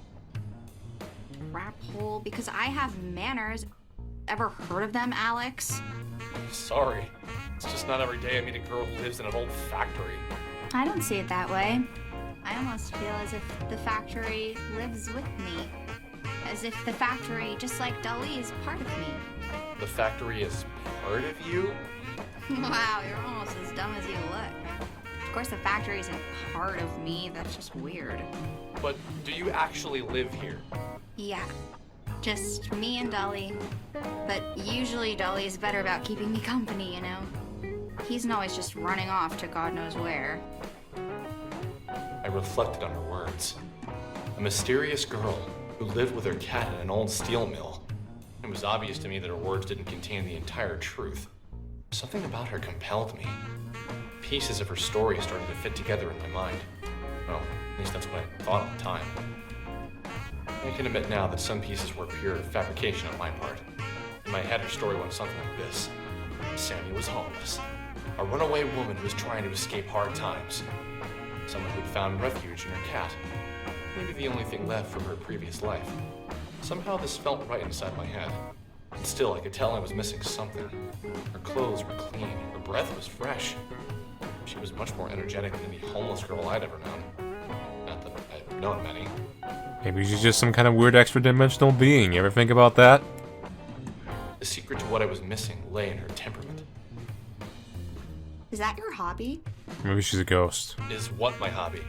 crap hole because I have manners. Ever heard of them, Alex? Sorry. It's just not every day I meet a girl who lives in an old factory. I don't see it that way. I almost feel as if the factory lives with me. As if the factory, just like Dali, is part of me. The factory is part of you? Wow, you're almost as dumb as you look. Of course the factory isn't part of me, that's just weird. But do you actually live here? Yeah, just me and Dali. But usually Dali's better about keeping me company, you know? He isn't always just running off to God knows where. I reflected on her words. A mysterious girl who lived with her cat in an old steel mill. It was obvious to me that her words didn't contain the entire truth. Something about her compelled me. Pieces of her story started to fit together in my mind. Well, at least that's what I thought at the time. I can admit now that some pieces were pure fabrication on my part. In my head, her story went something like this. Sammy was homeless. A runaway woman who was trying to escape hard times. Someone who'd found refuge in her cat. Maybe the only thing left from her previous life. Somehow this felt right inside my head. And still, I could tell I was missing something. Her clothes were clean, her breath was fresh. She was much more energetic than any homeless girl I'd ever known. Not that I've known many. Maybe she's just some kind of weird extra-dimensional being. You ever think about that? The secret to what I was missing lay in her temperament. Is that your hobby? Maybe she's a ghost. Is what my hobby?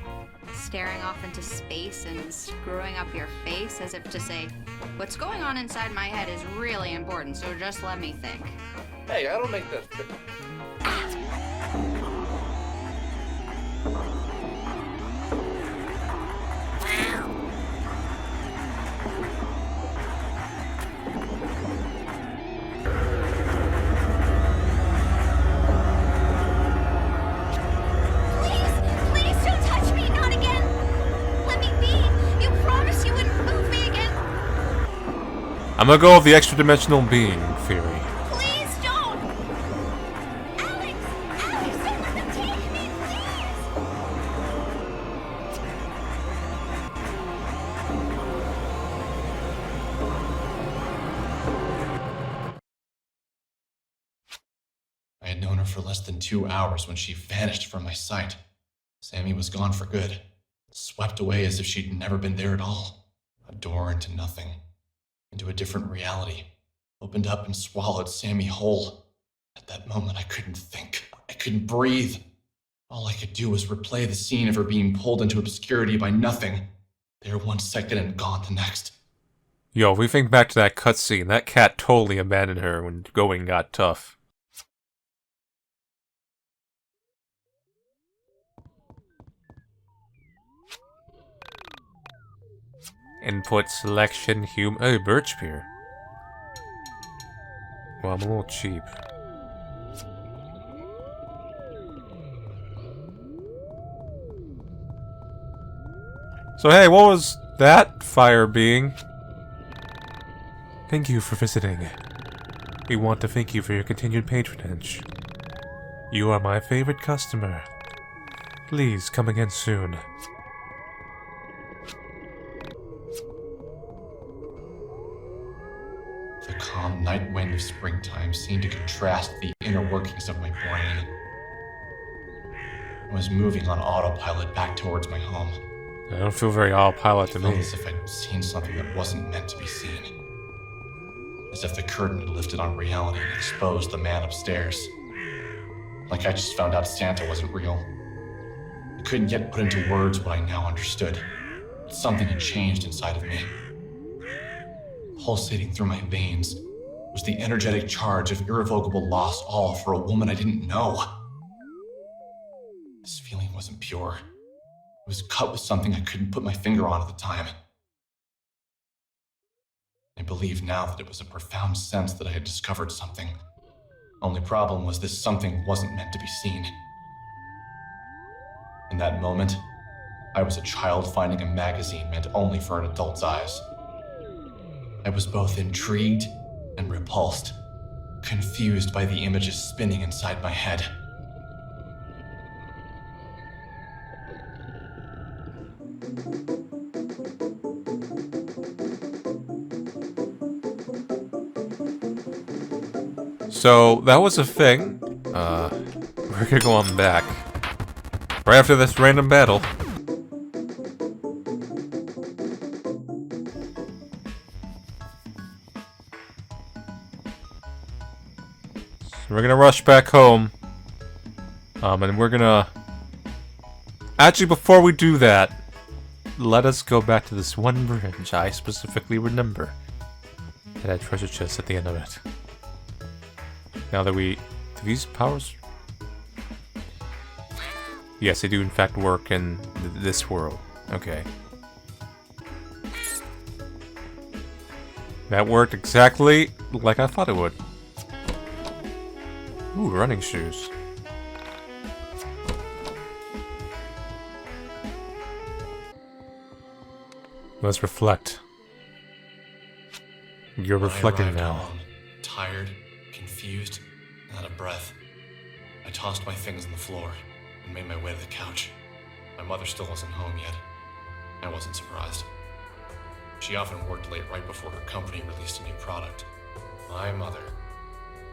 Staring off into space and screwing up your face as if to say, what's going on inside my head is really important, so just let me think. Hey, I don't make that. Please don't touch me, not again. Let me be. You promised you wouldn't move me again. I'm gonna go with the extra-dimensional being theory. Please don't. Alex, don't let them take me, please. I had known her for less than 2 hours when she vanished from my sight. Sammy was gone for good, swept away as if she'd never been there at all. A door into nothing, into a different reality, opened up and swallowed Sammy whole. At that moment, I couldn't think. I couldn't breathe. All I could do was replay the scene of her being pulled into obscurity by nothing. There 1 second and gone the next. Yo, if we think back to that cutscene, that cat totally abandoned her when going got tough. Input selection oh, birch beer. Well, I'm a little cheap. So hey, what was that fire being? Thank you for visiting. We want to thank you for your continued patronage. You are my favorite customer. Please come again soon. The calm night wind of springtime seemed to contrast the inner workings of my brain. I was moving on autopilot back towards my home. I don't feel very autopilot to I felt me. as if I'd seen something that wasn't meant to be seen. As if the curtain had lifted on reality and exposed the man upstairs. Like I just found out Santa wasn't real. I couldn't yet put into words what I now understood. But something had changed inside of me. Pulsating through my veins was the energetic charge of irrevocable loss, all for a woman I didn't know. This feeling wasn't pure. It was cut with something I couldn't put my finger on at the time. I believe now that it was a profound sense that I had discovered something. Only problem was this something wasn't meant to be seen. In that moment, I was a child finding a magazine meant only for an adult's eyes. I was both intrigued and repulsed, confused by the images spinning inside my head. So, that was a thing. We're gonna go on back. Right after this random battle. So we're gonna rush back home. And we're gonna... Actually, before we do that, let us go back to this one bridge I specifically remember. That had treasure chests at the end of it. Now that we... Do these powers... Yes, they do in fact work in this world. Okay. That worked exactly like I thought it would. Ooh, running shoes. Let's reflect. You're reflecting now. Home, tired, confused, and out of breath. I tossed my things on the floor and made my way to the couch. My mother still wasn't home yet. I wasn't surprised. She often worked late right before her company released a new product. My mother.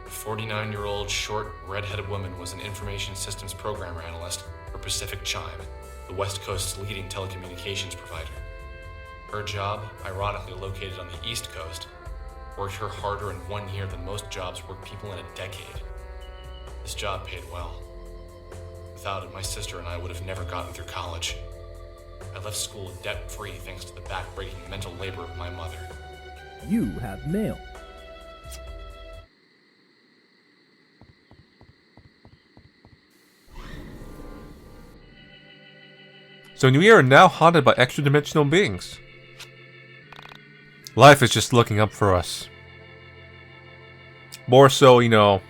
A 49-year-old, short, red-headed woman was an information systems programmer analyst for Pacific Chime, the West Coast's leading telecommunications provider. Her job, ironically located on the East Coast, worked her harder in 1 year than most jobs work people in a decade. This job paid well. Without it, my sister and I would have never gotten through college. I left school debt-free thanks to the back-breaking mental labor of my mother. You have mail. So we are now haunted by extra-dimensional beings. Life is just looking up for us. More so, you know,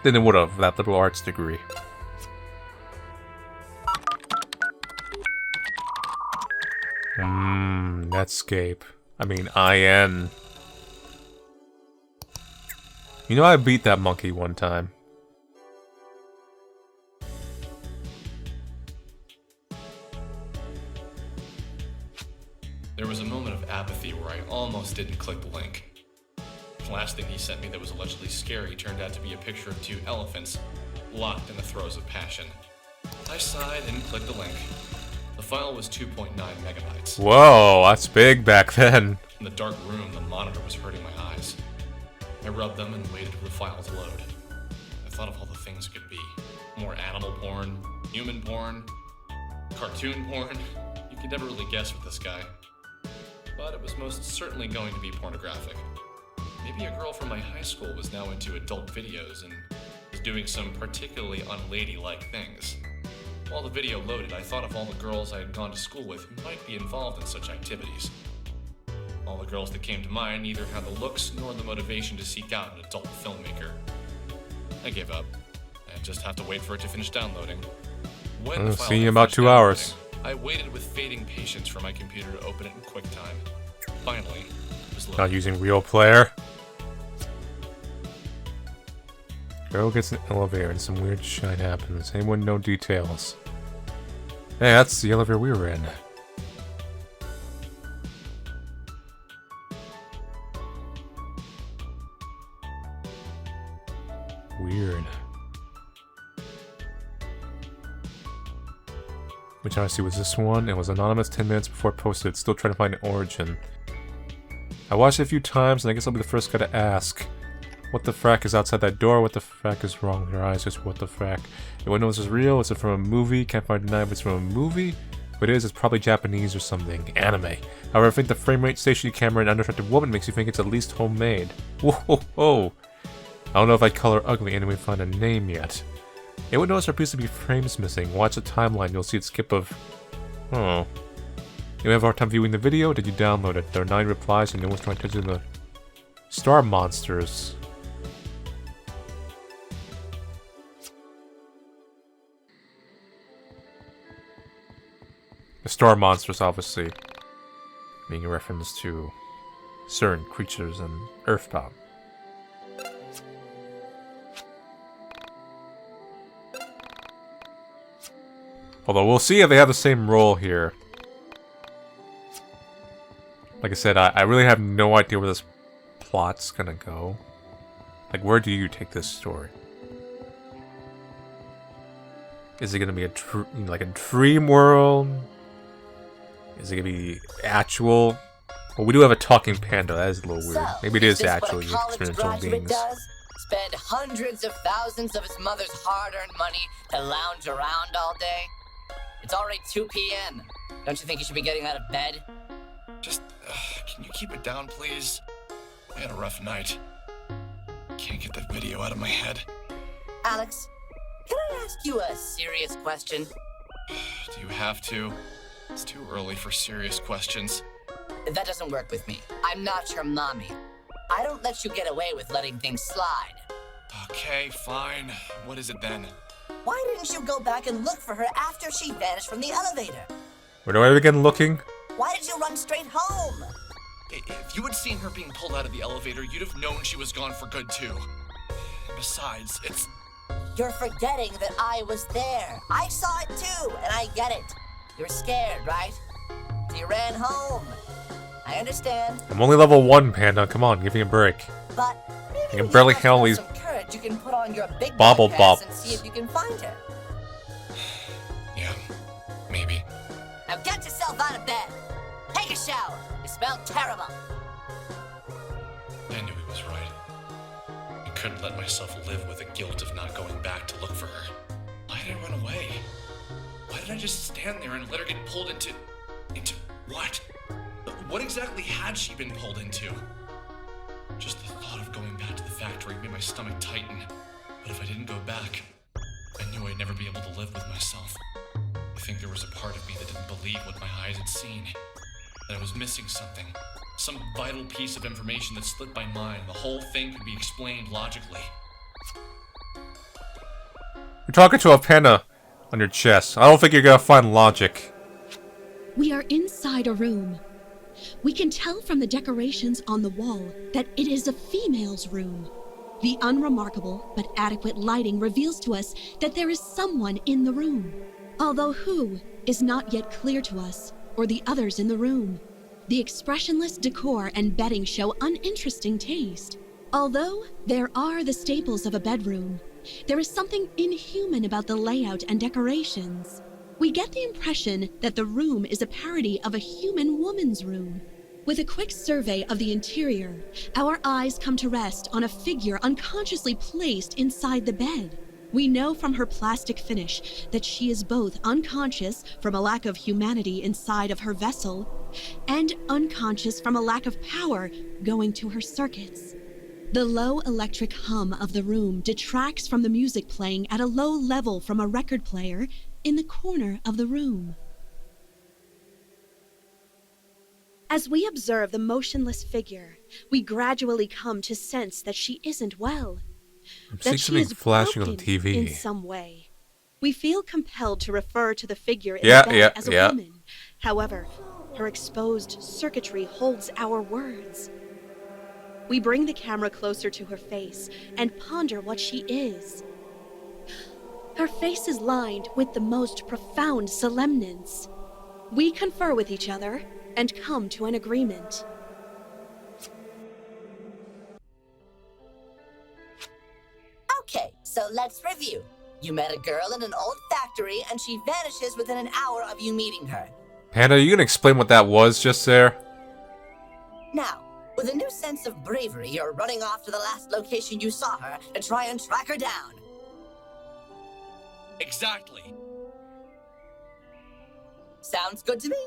than it would have that liberal arts degree. Netscape. I mean, IN. You know, I beat that monkey one time. There was a moment of apathy where I almost didn't click the link. The last thing he sent me that was allegedly scary turned out to be a picture of 2 elephants locked in the throes of passion. I sighed and clicked the link. The file was 2.9 megabytes. Whoa, that's big back then. In the dark room, the monitor was hurting my eyes. I rubbed them and waited for the file to load. I thought of all the things it could be. More animal porn, human porn, cartoon porn. You could never really guess with this guy. But it was most certainly going to be pornographic. Maybe a girl from my high school was now into adult videos and was doing some particularly unladylike things. While the video loaded, I thought of all the girls I had gone to school with who might be involved in such activities. All the girls that came to mind neither had the looks nor the motivation to seek out an adult filmmaker. I gave up. I just have to wait for it to finish downloading. When the file see you in had about finished 2 hours. I waited with fading patience for my computer to open it in QuickTime. Finally, it was Not loaded. using Real Player. Girl gets an elevator and some weird shit happens. Anyone know details? Hey, that's the elevator we were in. Weird. Which I see was this one. It was anonymous 10 minutes before it posted. Still trying to find an origin. I watched it a few times and I guess I'll be the first guy to ask. What the frack is outside that door? What the frack is wrong with your eyes? Just what the frack? The window is real? Is it from a movie? Can't find deny if it's from a movie. If it is, it's probably Japanese or something. Anime. However, I think the frame rate, stationary camera, and unattractive woman makes you think it's at least homemade. Whoa, whoa, whoa. I don't know if I'd call her ugly and we find a name yet. You would notice there appears to be frames missing. Watch the timeline, you'll see a skip of... Oh. You have a hard time viewing the video? Did you download it? There are 9 replies and no one's trying to touch the... Star monsters. The star monsters, obviously, being a reference to certain creatures in Earthbound. Although we'll see if they have the same role here. Like I said, I really have no idea where this plot's gonna go. Like, where do you take this story? Is it gonna be like a dream world? Is it gonna be actual? Well, we do have a talking panda. That is a little weird. So, Maybe it is this actually what a college experiential graduate beings. does? Spend hundreds of thousands of his mother's hard-earned money to lounge around all day? It's already 2 p.m. Don't you think you should be getting out of bed? Just, can you keep it down, please? I had a rough night. Can't get that video out of my head. Alex, can I ask you a serious question? Do you have to? It's too early for serious questions. That doesn't work with me. I'm not your mommy. I don't let you get away with letting things slide. Okay, fine. What is it then? Why didn't you go back and look for her after she vanished from the elevator? Where do I begin looking? Why did you run straight home? If you had seen her being pulled out of the elevator, you'd have known she was gone for good, too. And besides, it's... You're forgetting that I was there. I saw it too, and I get it. You were scared, right? So you ran home. I understand. I'm only level 1, Panda. Come on, give me a break. But maybe I can with barely enough handle these some courage, you can put on your big bobble boy pants and bops. see if you can find her. Yeah, maybe. Now get yourself out of bed. Take a shower. You smell terrible. I knew he was right. I couldn't let myself live with the guilt of not going back to look for her. Why did I run away? Why did I just stand there and let her get pulled into what? What exactly had she been pulled into? Just the thought of going back to the factory made my stomach tighten. But if I didn't go back, I knew I'd never be able to live with myself. I think there was a part of me that didn't believe what my eyes had seen. That I was missing something. Some vital piece of information that slipped my mind. The whole thing could be explained logically. You're talking to a panda on your chest. I don't think you're gonna find logic. We are inside a room. We can tell from the decorations on the wall that it is a female's room. The unremarkable but adequate lighting reveals to us that there is someone in the room, although who is not yet clear to us or the others in the room. The expressionless decor and bedding show uninteresting taste. Although there are the staples of a bedroom, there is something inhuman about the layout and decorations. We get the impression that the room is a parody of a human woman's room. With a quick survey of the interior, our eyes come to rest on a figure unconsciously placed inside the bed. We know from her plastic finish that she is both unconscious from a lack of humanity inside of her vessel and unconscious from a lack of power going to her circuits. The low electric hum of the room detracts from the music playing at a low level from a record player in the corner of the room. As we observe the motionless figure, we gradually come to sense that she isn't well. I'm seeing That she something is flashing on the broken TV. in some way. We feel compelled to refer to the figure in Yeah, the bed yeah, as a yeah. woman. However, her exposed circuitry holds our words. We bring the camera closer to her face and ponder what she is. Her face is lined with the most profound solemnance. We confer with each other and come to an agreement. Okay, so let's review. You met a girl in an old factory and she vanishes within an hour of you meeting her. Panda, are you gonna explain what that was just there? Now, with a new sense of bravery, you're running off to the last location you saw her to try and track her down. Exactly. Sounds good to me.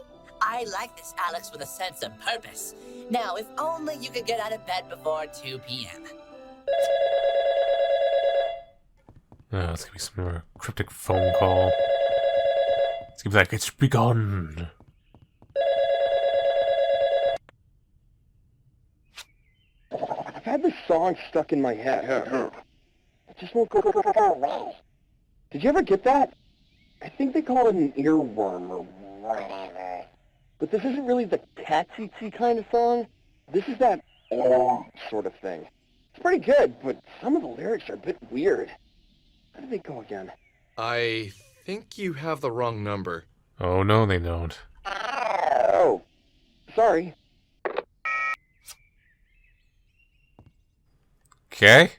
I like this Alex with a sense of purpose. Now, if only you could get out of bed before 2 p.m. It's gonna be some more cryptic phone call. It's gonna be like, it's begun. I've had this song stuck in my head. It just won't go away. Did you ever get that? I think they call it an earworm or whatever. But this isn't really the catchy kind of song. This is that sort of thing. It's pretty good, but some of the lyrics are a bit weird. How do they go again? I think you have the wrong number. Oh no, they don't. Oh, sorry. Okay.